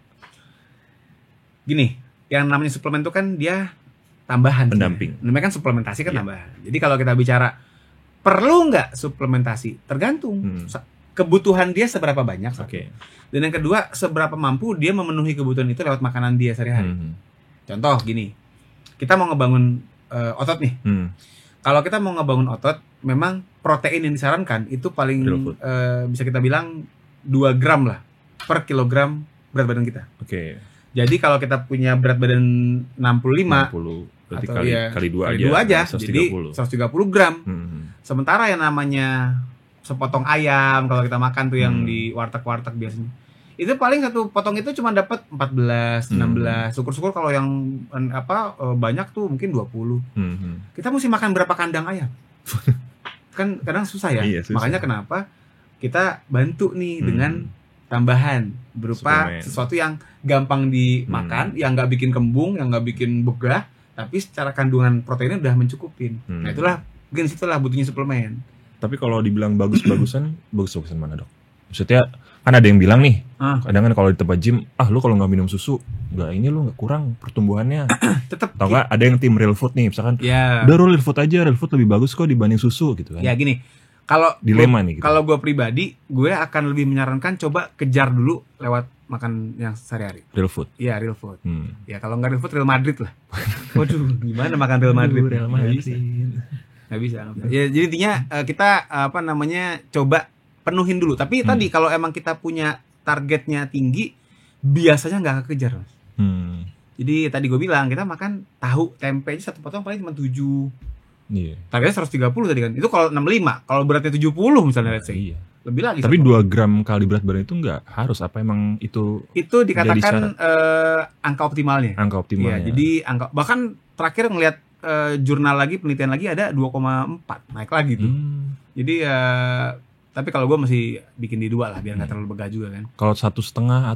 Gini, yang namanya suplemen itu kan dia tambahan, pendamping. Namanya kan suplementasi kan tambahan. Jadi kalau kita bicara perlu nggak suplementasi, tergantung kebutuhan dia seberapa banyak. Dan yang kedua, seberapa mampu dia memenuhi kebutuhan itu lewat makanan dia sehari-hari. Contoh gini, kita mau ngebangun otot nih. Kalau kita mau ngebangun otot, memang protein yang disarankan itu paling bisa kita bilang 2 gram lah per kilogram berat badan kita. Oke. Jadi kalau kita punya berat badan 65 berarti atau kali 2 aja 130. Jadi 130 gram. Sementara yang namanya sepotong ayam kalau kita makan tuh yang di warteg-warteg biasanya, itu paling satu potong itu cuma dapat 14, 16. Syukur-syukur kalau yang banyak tuh mungkin 20. Kita mesti makan berapa kandang ayam? Kan kadang susah ya. Iya, susah. Makanya kenapa kita bantu nih dengan tambahan berupa suplemen, sesuatu yang gampang dimakan, yang nggak bikin kembung, yang nggak bikin begah, tapi secara kandungan proteinnya udah mencukupin. Nah itulah mungkin situlah butuhnya suplemen. Tapi kalau dibilang bagus-bagusan mana dok? Maksudnya kan ada yang bilang nih, kadang kan kalau di tempat gym, lu kalau nggak minum susu, lu nggak kurang pertumbuhannya. Tetap. Tau nggak ada yang tim real food nih, misalkan, udah real food aja, real food lebih bagus kok dibanding susu gitu kan? Ya gini, kalau dilema nih. Gitu. Kalau gue pribadi, gue akan lebih menyarankan coba kejar dulu lewat makan yang sehari-hari. Real food. Iya real food. Ya kalau nggak real food, Real Madrid lah. Waduh, gimana makan Real Madrid? Real Madrid. Nggak bisa. Ya jadi intinya kita coba penuhin dulu. Tapi tadi kalau emang kita punya targetnya tinggi, biasanya nggak kekejar, Mas. Jadi tadi gue bilang kita makan tahu tempe aja satu potong paling cuma 7. Targetnya 130 tadi kan. Itu kalau 65, kalau beratnya 70 misalnya let's say. Lebih lagi. Tapi 2 gram kali berat badan itu nggak harus, apa emang itu dikatakan angka optimalnya. Angka optimalnya. Ya, jadi bahkan terakhir ngelihat jurnal lagi, penelitian lagi ada 2,4 naik lagi tuh. Jadi tapi kalau gue masih bikin di 2 lah biar nggak terlalu begah juga kan. Kalau 1,5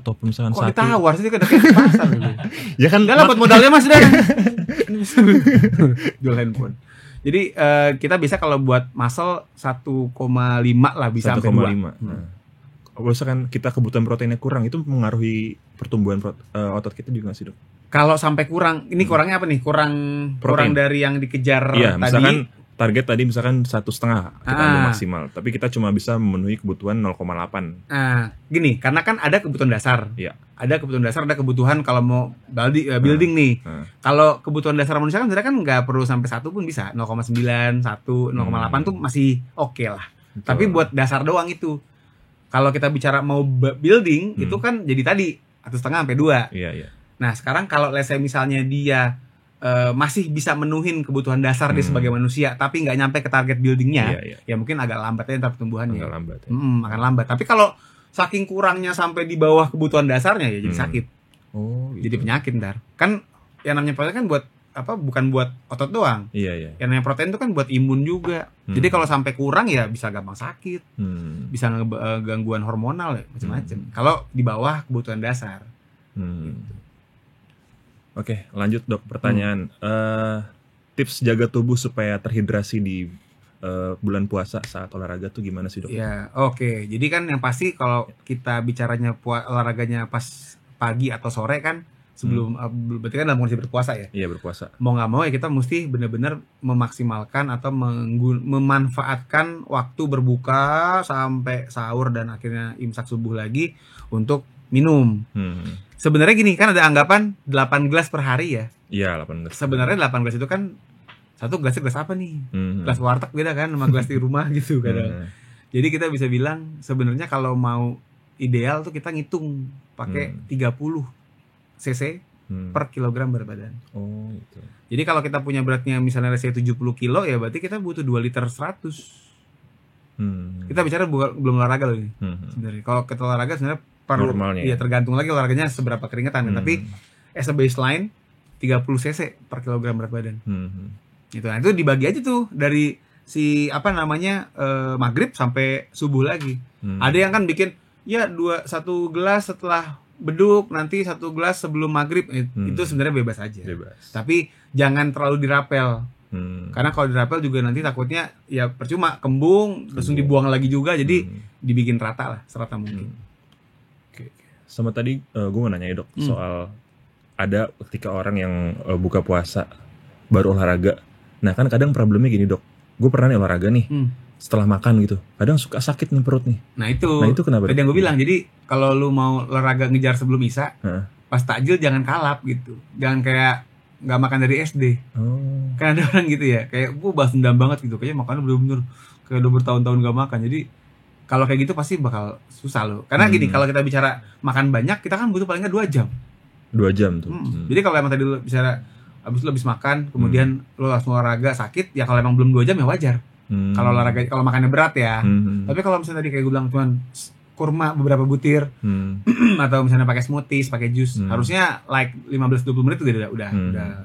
ataupun misalkan 1. Kok ditawar sih kan kayak pasar gitu. Ya kan udah dapat modalnya Mas dah. Jual handphone. Jadi kita bisa kalau buat muscle 1,5 lah bisa sampai 2. Kalau misalkan kita kebutuhan proteinnya kurang, itu mengaruhi pertumbuhan otot kita juga nggak sih dok? Kalau sampai kurang, ini kurangnya apa nih? Kurang dari yang dikejar tadi. Misalkan target tadi misalkan 1,5 kita ambil maksimal, tapi kita cuma bisa memenuhi kebutuhan 0,8. Gini, karena kan ada kebutuhan dasar. Iya. Ada kebutuhan dasar, ada kebutuhan kalau mau building nih. Kalau kebutuhan dasar manusia kan sebenarnya kan nggak perlu sampai 1 pun bisa. 0,9, 1, 0,8 tuh masih oke lah. Betul. Tapi buat dasar doang itu. Kalau kita bicara mau building, itu kan jadi tadi 1,5 sampai 2. Iya. Nah, sekarang kalau let's say misalnya dia masih bisa menuhin kebutuhan dasar dia sebagai manusia, tapi nggak nyampe ke target buildingnya, ya mungkin agak lambatnya ntar pertumbuhannya. Akan lambat. Tapi kalau saking kurangnya sampai di bawah kebutuhan dasarnya ya jadi sakit. Gitu. Jadi penyakit ntar. Kan yang namanya protein kan buat bukan buat otot doang. Iya. Yang namanya protein itu kan buat imun juga. Jadi kalau sampai kurang ya bisa gampang sakit, bisa gangguan hormonal ya, macam-macam. Kalau di bawah kebutuhan dasar. Gitu. Oke, lanjut dok, pertanyaan. Tips jaga tubuh supaya terhidrasi di bulan puasa saat olahraga tuh gimana sih dok? Ya, oke. Jadi kan yang pasti kalau kita bicaranya olahraganya pas pagi atau sore kan, sebelum berarti kan dalam kondisi berpuasa ya? Iya, berpuasa. Mau nggak mau ya kita mesti benar-benar memaksimalkan atau memanfaatkan waktu berbuka sampai sahur dan akhirnya imsak subuh lagi untuk minum. Sebenarnya gini, kan ada anggapan 8 gelas per hari ya. Iya, 8 gelas. Sebenarnya 8 gelas itu kan satu gelasnya gelas apa nih? Gelas warteg beda kan sama gelas di rumah gitu kadang. Jadi kita bisa bilang sebenarnya kalau mau ideal tuh kita ngitung pakai 30 cc per kilogram berat badan. Oh, gitu. Jadi kalau kita punya beratnya misalnya 70 kilo ya berarti kita butuh 2 liter 100. Kita bicara belum olahraga loh ini. Sebenarnya kalau kita olahraga sebenarnya normalnya. Iya, tergantung lagi olahraganya seberapa keringetan. Tapi as a baseline 30 cc per kilogram berat badan. Gitu. Nah, itu dibagi aja tuh dari si maghrib sampai subuh lagi. Ada yang kan bikin satu gelas setelah beduk, nanti 1 gelas sebelum maghrib. Itu sebenarnya bebas aja. Tapi jangan terlalu dirapel. Karena kalau dirapel juga nanti takutnya ya percuma, kembung, langsung dibuang lagi juga. Jadi dibikin rata lah, serata mungkin. Sama tadi gue mau nanya dok soal ada ketika orang yang buka puasa baru olahraga. Nah kan kadang problemnya gini dok, gue pernah nih olahraga nih setelah makan gitu, kadang suka sakit nih perut nih. Nah itu kenapa? Tadi yang gue bilang, jadi kalau lu mau olahraga ngejar sebelum isya, pas takjil jangan kalap gitu, jangan kayak nggak makan dari SD. Kan ada orang gitu ya, kayak gue balas dendam banget gitu, kayaknya makannya bener-bener kayak udah bertahun-tahun gak makan. Jadi kalau kayak gitu pasti bakal susah loh. Karena gini, kalau kita bicara makan banyak, kita kan butuh paling nggak 2 jam. 2 jam tuh. Jadi kalau emang tadi lu bicara abis makan, kemudian lu langsung olahraga sakit, ya kalau emang belum 2 jam ya wajar. Kalau olahraga, kalau makannya berat ya. Tapi kalau misalnya tadi kayak gue bilang cuman kurma beberapa butir, atau misalnya pakai smoothies, pakai jus, harusnya like 15-20 menit udah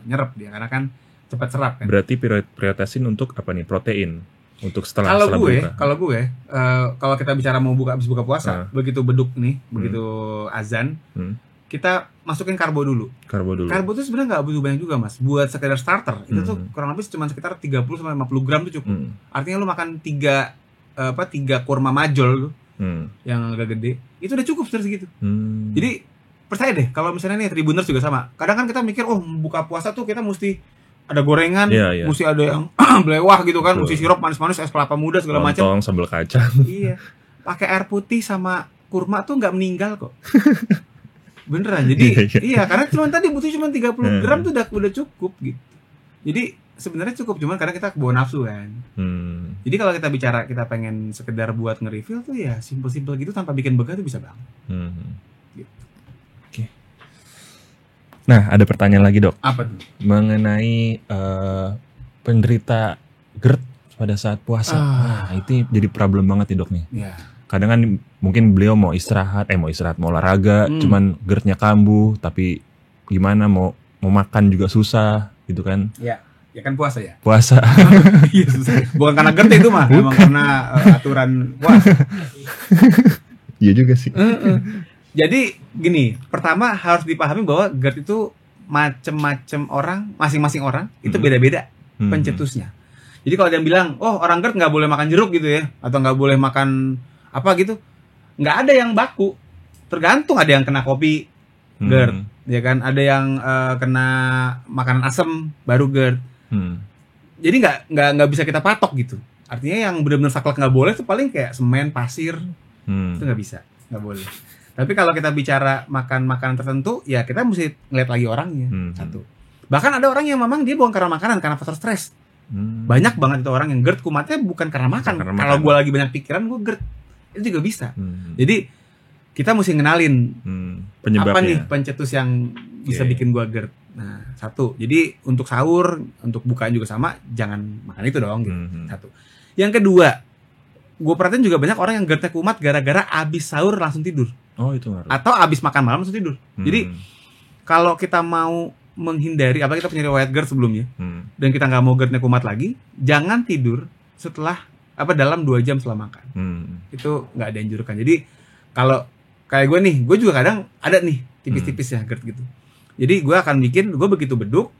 nyerap dia, karena kan cepat serap kan. Berarti prioritasin untuk apa nih? Protein untuk setelah buka. Kalau kita bicara mau habis buka puasa, begitu beduk nih, begitu azan, kita masukin karbo dulu. Karbo itu sebenarnya nggak butuh banyak juga mas. Buat sekedar starter itu tuh kurang lebih cuma sekitar 30-50 gram tuh cukup. Artinya lu makan 3 kurma majol tuh, yang agak gede, itu udah cukup segitu. Jadi percaya deh, kalau misalnya nih Tribuners juga sama. Kadang kan kita mikir, buka puasa tuh kita mesti ada gorengan, mesti ada yang belewah gitu kan, mesti sirup manis-manis, es kelapa muda segala macam. Lontong, sambal kacang. Iya, pakai air putih sama kurma tuh nggak meninggal kok. Beneran. Jadi iya, karena tadi butuh cuma 30 gram tuh udah cukup gitu. Jadi sebenarnya cukup, cuman karena kita kebawa nafsu kan. Jadi kalau kita bicara kita pengen sekedar buat nge-refill tuh ya simple-simple gitu tanpa bikin begah tuh bisa banget. Gitu. Oke. Nah, ada pertanyaan lagi dok. Apa tuh? Mengenai penderita GERD pada saat puasa. Nah, itu jadi problem banget nih dok nih. Iya. Kadang kan mungkin beliau mau istirahat, mau olahraga, cuman GERD-nya kambuh, tapi gimana mau makan juga susah gitu kan. Iya. Ya kan puasa ya? Puasa. Iya susah. Bukan karena GERD itu mah, emang karena aturan puasa. Iya juga sih. Jadi gini, pertama harus dipahami bahwa GERD itu macem-macem orang, masing-masing orang itu beda-beda pencetusnya. Jadi kalau dia bilang, orang GERD nggak boleh makan jeruk gitu ya, atau nggak boleh makan apa gitu, nggak ada yang baku. Tergantung, ada yang kena kopi GERD, ya kan? Ada yang kena makanan asam baru GERD. Jadi nggak bisa kita patok gitu. Artinya yang benar-benar saklek nggak boleh tuh paling kayak semen, pasir, itu nggak bisa, nggak boleh. Tapi kalau kita bicara makan makanan tertentu, ya kita mesti ngeliat lagi orangnya. Satu. Bahkan ada orang yang memang dia bukan karena makanan, karena faktor stres. Banyak banget itu orang yang GERD kumatnya bukan karena makan. Kalau gue lagi banyak pikiran, gue GERD. Itu juga bisa. Jadi kita mesti ngenalin apa nih pencetus yang bisa bikin gue GERD. Nah, satu. Jadi untuk sahur, untuk bukaan juga sama, jangan makan itu dong gitu. Satu. Yang kedua, gue perhatiin juga banyak orang yang GERD-nya kumat gara-gara abis sahur langsung tidur. Oh, itu ngaruh. Atau abis makan malam langsung tidur. Jadi kalau kita mau menghindari, apalagi kita punya riwayat GERD sebelumnya, dan kita nggak mau GERD-nya kumat lagi, jangan tidur dalam 2 jam setelah makan. Itu nggak dianjurkan. Jadi kalau kayak gue nih, gue juga kadang ada nih tipis-tipis ya GERD gitu. Jadi gue akan bikin, gue begitu beduk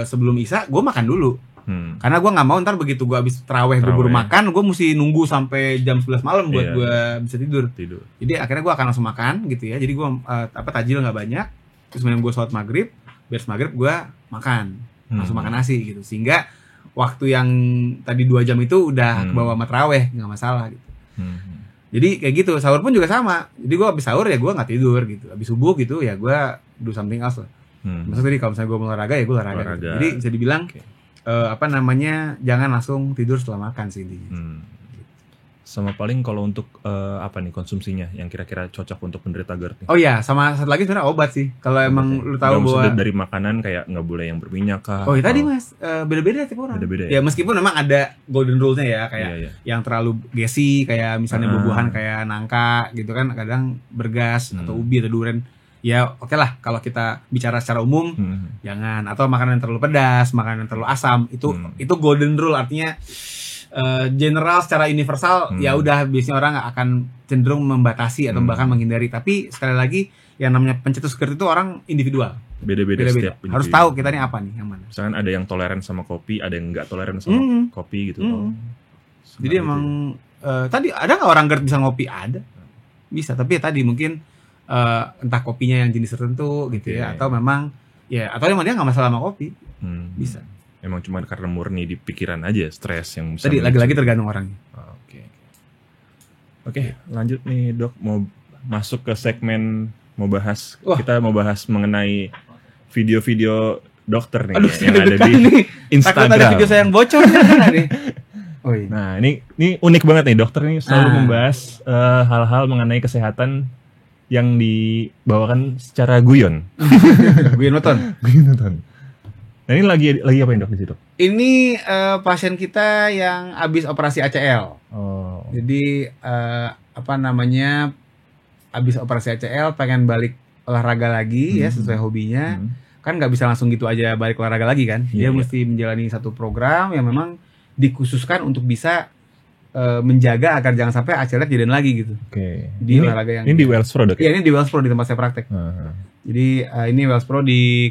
sebelum Isya, gue makan dulu. Karena gue nggak mau ntar begitu gue habis terawih gue baru makan, gue mesti nunggu sampai jam 11 malam buat gue bisa tidur. Jadi akhirnya gue akan langsung makan gitu ya. Jadi gue tajil nggak banyak. Terus kemudian gue sholat maghrib, beres maghrib gue makan, langsung makan nasi gitu. Sehingga waktu yang tadi 2 jam itu udah kebawa sama terawih, nggak masalah gitu. Jadi kayak gitu, sahur pun juga sama. Jadi gue habis sahur ya gue nggak tidur gitu. Habis subuh gitu ya gue do something else lah. Maksudnya kalau misalnya gue mau olahraga ya gue olahraga. Gitu. Jadi bisa dibilang jangan langsung tidur setelah makan sih intinya. Sama paling kalau untuk konsumsinya yang kira-kira cocok untuk penderita GERD nih. Oh iya, sama satu lagi sebenarnya obat sih. Kalau emang lu tahu bahwa dari makanan kayak nggak boleh yang berminyak kah? Oh iya tadi mas, beda-beda tiap orang. Beda-beda ya meskipun memang ada golden rule-nya ya, kayak yang terlalu gassy, kayak misalnya buah-buahan kayak nangka gitu kan, kadang bergas atau ubi atau durian. Ya oke lah, kalau kita bicara secara umum jangan, atau makanan yang terlalu pedas, makanan yang terlalu asam, itu golden rule, artinya general secara universal ya udah biasanya orang akan cenderung membatasi atau bahkan menghindari. Tapi sekali lagi yang namanya pencetus GERD itu orang individual, beda-beda. Setiap harus tahu kita nih apa nih yang mana. Misalkan ada yang toleran sama kopi, ada yang nggak toleran sama kopi gitu. Jadi emang tadi ada nggak orang GERD bisa ngopi? Ada, bisa. Tapi ya tadi mungkin entah kopinya yang jenis tertentu gitu ya, atau memang atau memang dia nggak masalah sama kopi, bisa. Emang cuma karena murni di pikiran aja, stres yang bisa. Tadi lagi-lagi tergantung orangnya. Oke, lanjut nih dok, mau masuk ke segmen kita mau bahas mengenai video-video dokter nih. Aduh, yang ada di nih. Instagram. Takut ada video saya yang bocor nih. Oh, iya. Nah, ini unik banget nih, dokter ini selalu membahas hal-hal mengenai kesehatan yang dibawakan secara guyon. Guyon nonton. Nah, ini lagi apa ini, Dok, di situ? Ini pasien kita yang habis operasi ACL. Oh. Jadi habis operasi ACL pengen balik olahraga lagi ya sesuai hobinya. Kan nggak bisa langsung gitu aja balik olahraga lagi kan. Dia mesti menjalani satu program yang memang dikhususkan untuk bisa menjaga agar jangan sampai ACL kejadian lagi gitu. Oke. Di olahraga yang ini di Wells Pro, Dok? Iya, ini di Wells Pro di tempat saya praktek. Jadi ini Wells Pro di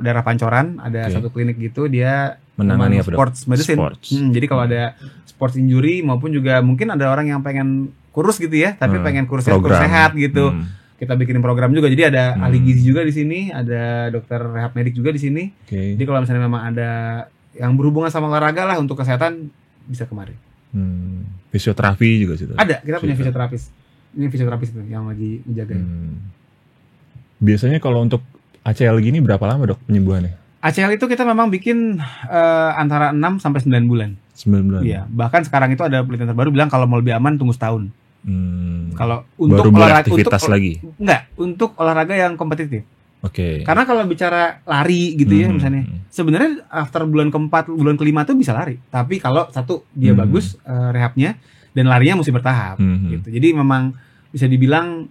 daerah Pancoran, ada satu klinik gitu, dia menangani sports medicine. Jadi kalau ada sports injury maupun juga mungkin ada orang yang pengen kurus gitu ya, tapi pengen kurus sehat gitu. Kita bikinin program juga. Jadi ada ahli gizi juga di sini, ada dokter rehab medik juga di sini. Jadi kalau misalnya memang ada yang berhubungan sama olahraga lah untuk kesehatan bisa kemari. Fisioterapi juga situ. Ada, kita punya fisioterapis. Ini fisioterapis tuh yang lagi menjaga. Biasanya kalau untuk ACL gini berapa lama, Dok, penyembuhannya? ACL itu kita memang bikin antara 6 sampai 9 bulan. 9 bulan. Iya, bahkan sekarang itu ada penelitian terbaru bilang kalau mau lebih aman tunggu setahun. Kalau untuk olahraga lagi. Enggak, untuk olahraga yang kompetitif. Oke. Karena kalau bicara lari gitu ya misalnya, sebenarnya after bulan keempat, bulan kelima tuh bisa lari. Tapi kalau satu dia bagus rehabnya dan larinya mesti bertahap gitu. Jadi memang bisa dibilang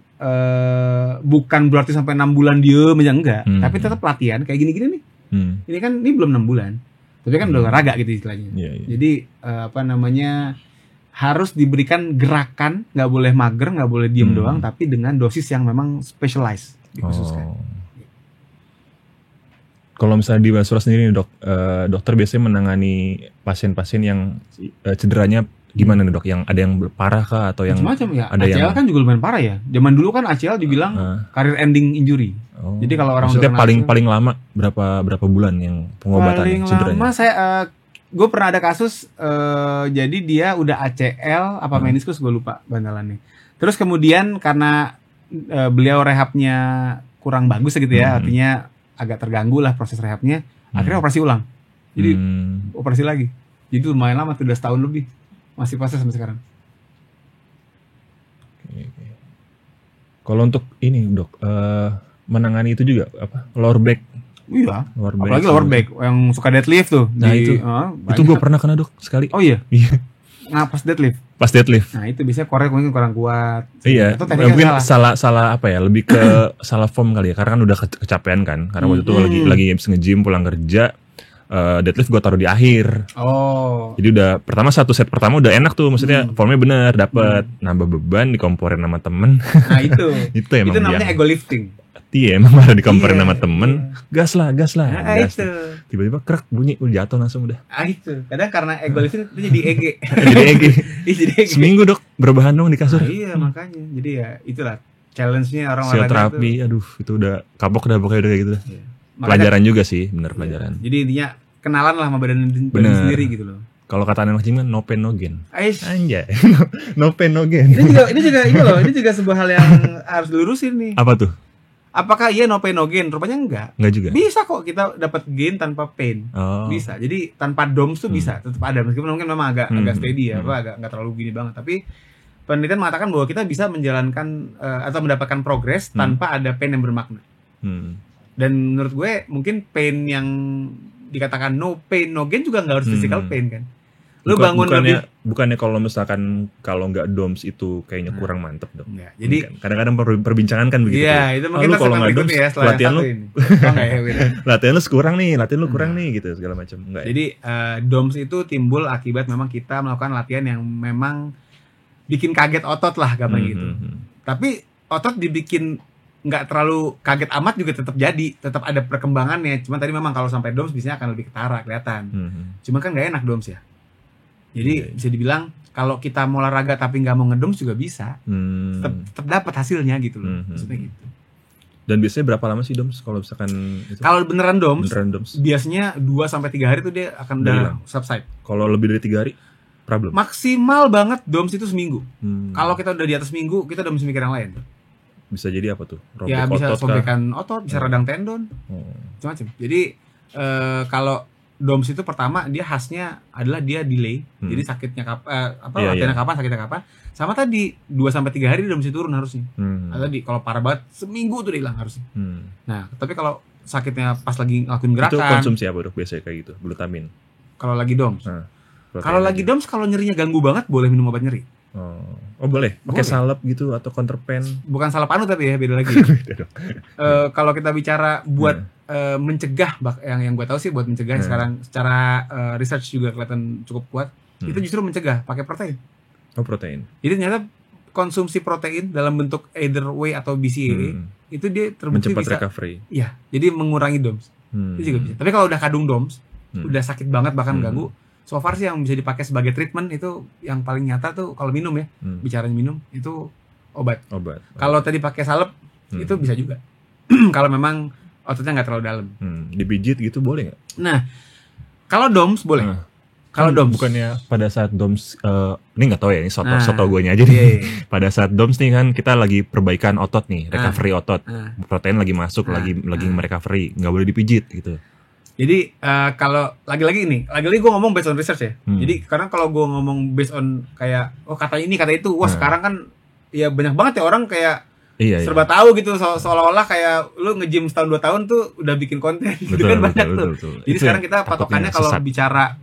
bukan berarti sampai 6 bulan diem aja enggak, tapi tetap latihan kayak gini-gini nih. Ini kan belum 6 bulan. Tapi kan udah olahraga gitu istilahnya. Jadi harus diberikan gerakan, nggak boleh mager, nggak boleh diem doang, tapi dengan dosis yang memang specialized, dikhususkan. Kalau misalnya di Basura sendiri nih, Dok, dokter biasanya menangani pasien-pasien yang cederanya gimana nih, Dok? Yang ada yang parah kah atau yang macam-macam ya? Ada ACL yang kan juga lumayan parah ya. Zaman dulu kan ACL dibilang career ending injury. Jadi kalau orang maksudnya paling lama berapa bulan yang pengobatan cederanya? Paling lama gue pernah ada kasus jadi dia udah ACL apa meniskus, gue lupa bantalannya. Terus kemudian karena beliau rehabnya kurang bagus gitu ya, artinya agak terganggu lah proses rehabnya, akhirnya operasi ulang. Jadi operasi lagi. Jadi lumayan lama, sudah setahun lebih. Masih proses sampai sekarang. Kalau untuk ini, Dok, menangani itu juga apa? Lower back. Iya. Apalagi lower back yang suka deadlift tuh. Nah, itu gue pernah kena, Dok, sekali. Oh iya. Iya. Nah, pas deadlift. Nah, itu biasanya korek mungkin kurang kuat. Iya. Mungkin salah apa ya? Lebih ke salah form kali ya. Karena kan udah kecapean kan. Karena waktu itu lagi habis nge-gym pulang kerja. Deadlift gue taruh di akhir. Jadi udah satu set pertama udah enak tuh, maksudnya formnya bener, dapet. Nambah beban, dikomporin sama temen. Nah itu. itu namanya ego lifting. Iya, emang malah dikomporin sama temen. Gas lah. Nah, gas. Tiba-tiba krek bunyi, udah jatuh langsung udah. Itu. Kadang karena ego lifting itu jadi EG. jadi EG. Seminggu, Dok, berbahan dong di kasur. Iya, makanya. Jadi ya itulah challenge-nya orang fisioterapy, aduh, itu udah kapok pokoknya udah kayak gitu. Iya. Pelajaran juga sih, bener pelajaran. Jadi intinya kenalan lah sama badan sendiri gitu loh. Kalau kata anak gym kan no pain no gain. Anjay. No pain no gain. Ini juga sebuah hal yang harus dilurusin nih. Apa tuh? Apakah iya no pain no gain? Rupanya enggak juga. Bisa kok kita dapat gain tanpa pain. Bisa. Jadi tanpa DOMS tuh bisa, tetap ada, meskipun mungkin memang agak steady ya, agak enggak terlalu gini banget, tapi penelitian mengatakan bahwa kita bisa menjalankan atau mendapatkan progres tanpa ada pain yang bermakna. Dan menurut gue mungkin pain yang dikatakan no pain no gain juga nggak harus physical pain kan. Lu bukannya kalau misalkan kalau nggak DOMS itu kayaknya kurang mantep, Dok. Ya, jadi kadang-kadang perbincangan kan begitu. Iya, itu mungkin kalau nggak DOMS ya, latihan lu kurang nih gitu segala macam. Jadi DOMS itu timbul akibat memang kita melakukan latihan yang memang bikin kaget otot lah gampang gitu. Tapi otot dibikin nggak terlalu kaget amat juga tetap ada perkembangannya. Cuman tadi memang kalau sampai DOMS biasanya akan lebih ketara kelihatan. Cuman kan nggak enak DOMS ya. Jadi bisa dibilang kalau kita mau olahraga tapi nggak mau ngedoms juga bisa, tetap dapat hasilnya gitu loh. Maksudnya gitu. Dan biasanya berapa lama sih DOMS kalau misalkan itu? Kalau beneran DOMS biasanya 2-3 hari tuh dia akan udah subside. Kalau lebih dari 3 hari problem. Maksimal banget DOMS itu seminggu. Kalau kita udah di atas seminggu, kita udah mesti mikir yang lain. Bisa jadi apa tuh? Robek bisa sobekan otot, bisa radang tendon, macam-macam. Jadi kalau DOMS itu pertama dia khasnya adalah dia delay. Jadi sakitnya latihannya kapan, sakitnya kapan. Sama tadi 2-3 hari DOMS itu turun harusnya. Tadi kalau parah banget seminggu tuh dia hilang harusnya. Nah, tapi kalau sakitnya pas lagi ngelakuin gerakan. Itu konsumsi apa dok biasanya kayak gitu? Glutamin. Kalau lagi DOMS. Kalau lagi DOMS kalau nyerinya ganggu banget boleh minum obat nyeri. Oh boleh. Pakai salep gitu atau counterpen? Bukan salep anu tapi ya beda lagi. Kalau kita bicara buat mencegah, yang gue tahu sih buat mencegah sekarang secara research juga kelihatan cukup kuat. Itu justru mencegah pakai protein. Oh protein. Jadi ternyata konsumsi protein dalam bentuk either whey atau BCAA itu dia terbukti mencepat bisa recovery. Iya, jadi mengurangi DOMS. Itu juga bisa. Tapi kalau udah kadung DOMS, udah sakit banget bahkan ganggu. So far sih yang bisa dipakai sebagai treatment itu yang paling nyata tuh kalau minum ya, bicaranya minum itu obat. Kalau tadi pakai salep itu bisa juga. Kalau memang ototnya nggak terlalu dalam. Dipijit gitu boleh nggak? Nah, kalau DOMS boleh. Kalau DOMS bukannya pada saat DOMS ini nggak tahu ya, ini soto guanya aja nih. Pada saat DOMS nih kan kita lagi perbaikan otot nih, recovery otot. Protein lagi masuk, lagi merecovery, nggak boleh dipijit gitu. Jadi kalau lagi-lagi gue ngomong based on research ya. Jadi karena kalau gue ngomong based on kayak kata ini kata itu, sekarang kan ya banyak banget ya orang kayak serba tahu gitu, seolah-olah kayak lu nge-gym setahun 2 tahun tuh udah bikin konten gitu kan banyak tuh. Jadi sekarang kita patokannya kalau bicara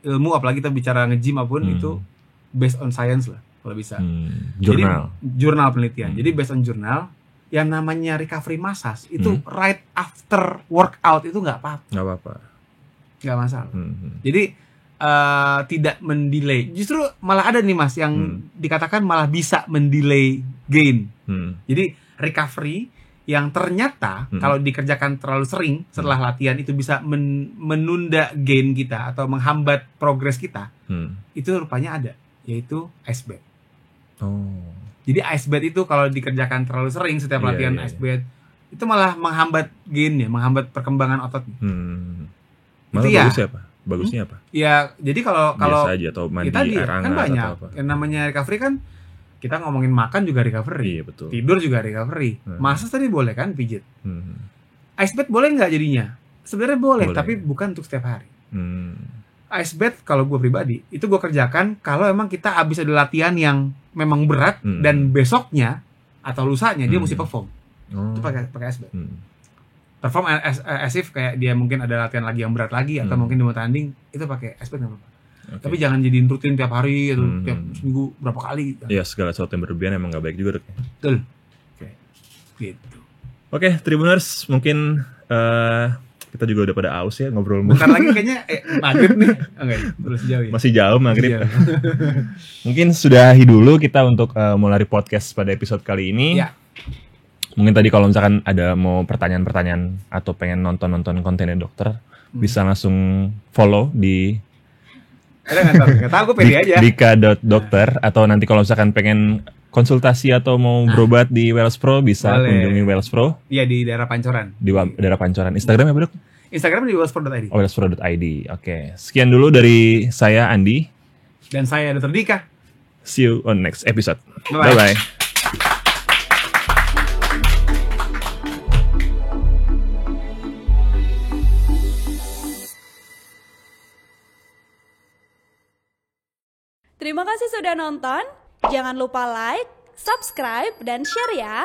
ilmu, apalagi kita bicara nge-gym apapun itu based on science lah kalau bisa. Jurnal. Jadi jurnal penelitian. Jadi based on jurnal. Yang namanya recovery massage itu right after workout itu nggak apa-apa, nggak masalah. Jadi tidak mendelay, justru malah ada nih mas yang dikatakan malah bisa mendelay gain. Jadi recovery yang ternyata kalau dikerjakan terlalu sering setelah latihan itu bisa menunda gain kita atau menghambat progres kita. Itu rupanya ada, yaitu ice bath. Jadi ice bath itu kalau dikerjakan terlalu sering setiap latihan ice bath itu malah menghambat gain ya, menghambat perkembangan otot. Malah itu bagusnya apa? Bagusnya apa? Ya, jadi kalau biasa aja atau mandi air hangat kan banyak. Atau apa? Yang namanya recovery kan kita ngomongin makan juga recovery. Iya, betul. Tidur juga recovery. Massage tadi boleh kan pijit. Ice bath boleh nggak jadinya? Sebenarnya boleh, tapi bukan untuk setiap hari. Ice bath kalau gue pribadi itu gue kerjakan kalau emang kita habis ada latihan yang memang berat dan besoknya atau lusanya dia mesti perform. Itu pakai ice bath. Perform as if kayak dia mungkin ada latihan lagi yang berat lagi atau mungkin dia mau tanding, itu pakai ice bath nggak apa-apa. Tapi jangan jadiin rutin tiap hari atau tiap seminggu berapa kali. Iya, segala sesuatu yang berlebihan emang nggak baik juga. Betul. Gitu. Oke, Tribuners, mungkin kita juga udah pada aus ya ngobrol. Bentar lagi kayaknya maghrib nih. Enggak, terus jauh ya. Masih jauh maghrib. Mungkin sudahi dulu kita untuk Molari Podcast pada episode kali ini. Ya. Mungkin tadi kalau misalkan ada mau pertanyaan-pertanyaan atau pengen nonton kontennya dokter, bisa langsung follow di nggak tahu, gue pede aja. Dika.dokter, atau nanti kalau misalkan pengen konsultasi atau mau berobat di Wellz Pro bisa kunjungi Wellz Pro. Iya, di daerah Pancoran. Di daerah Pancoran. Instagramnya apa dok? Instagram di wellspro.id. Wellspro.id. Oke. Sekian dulu dari saya Andi. Dan saya Dr. Dika. See you on next episode. Bye bye. Terima kasih sudah nonton. Jangan lupa like, subscribe, dan share ya.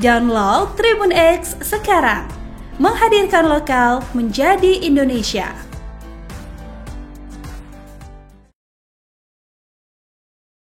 Download Tribun X sekarang. Menghadirkan lokal menjadi Indonesia.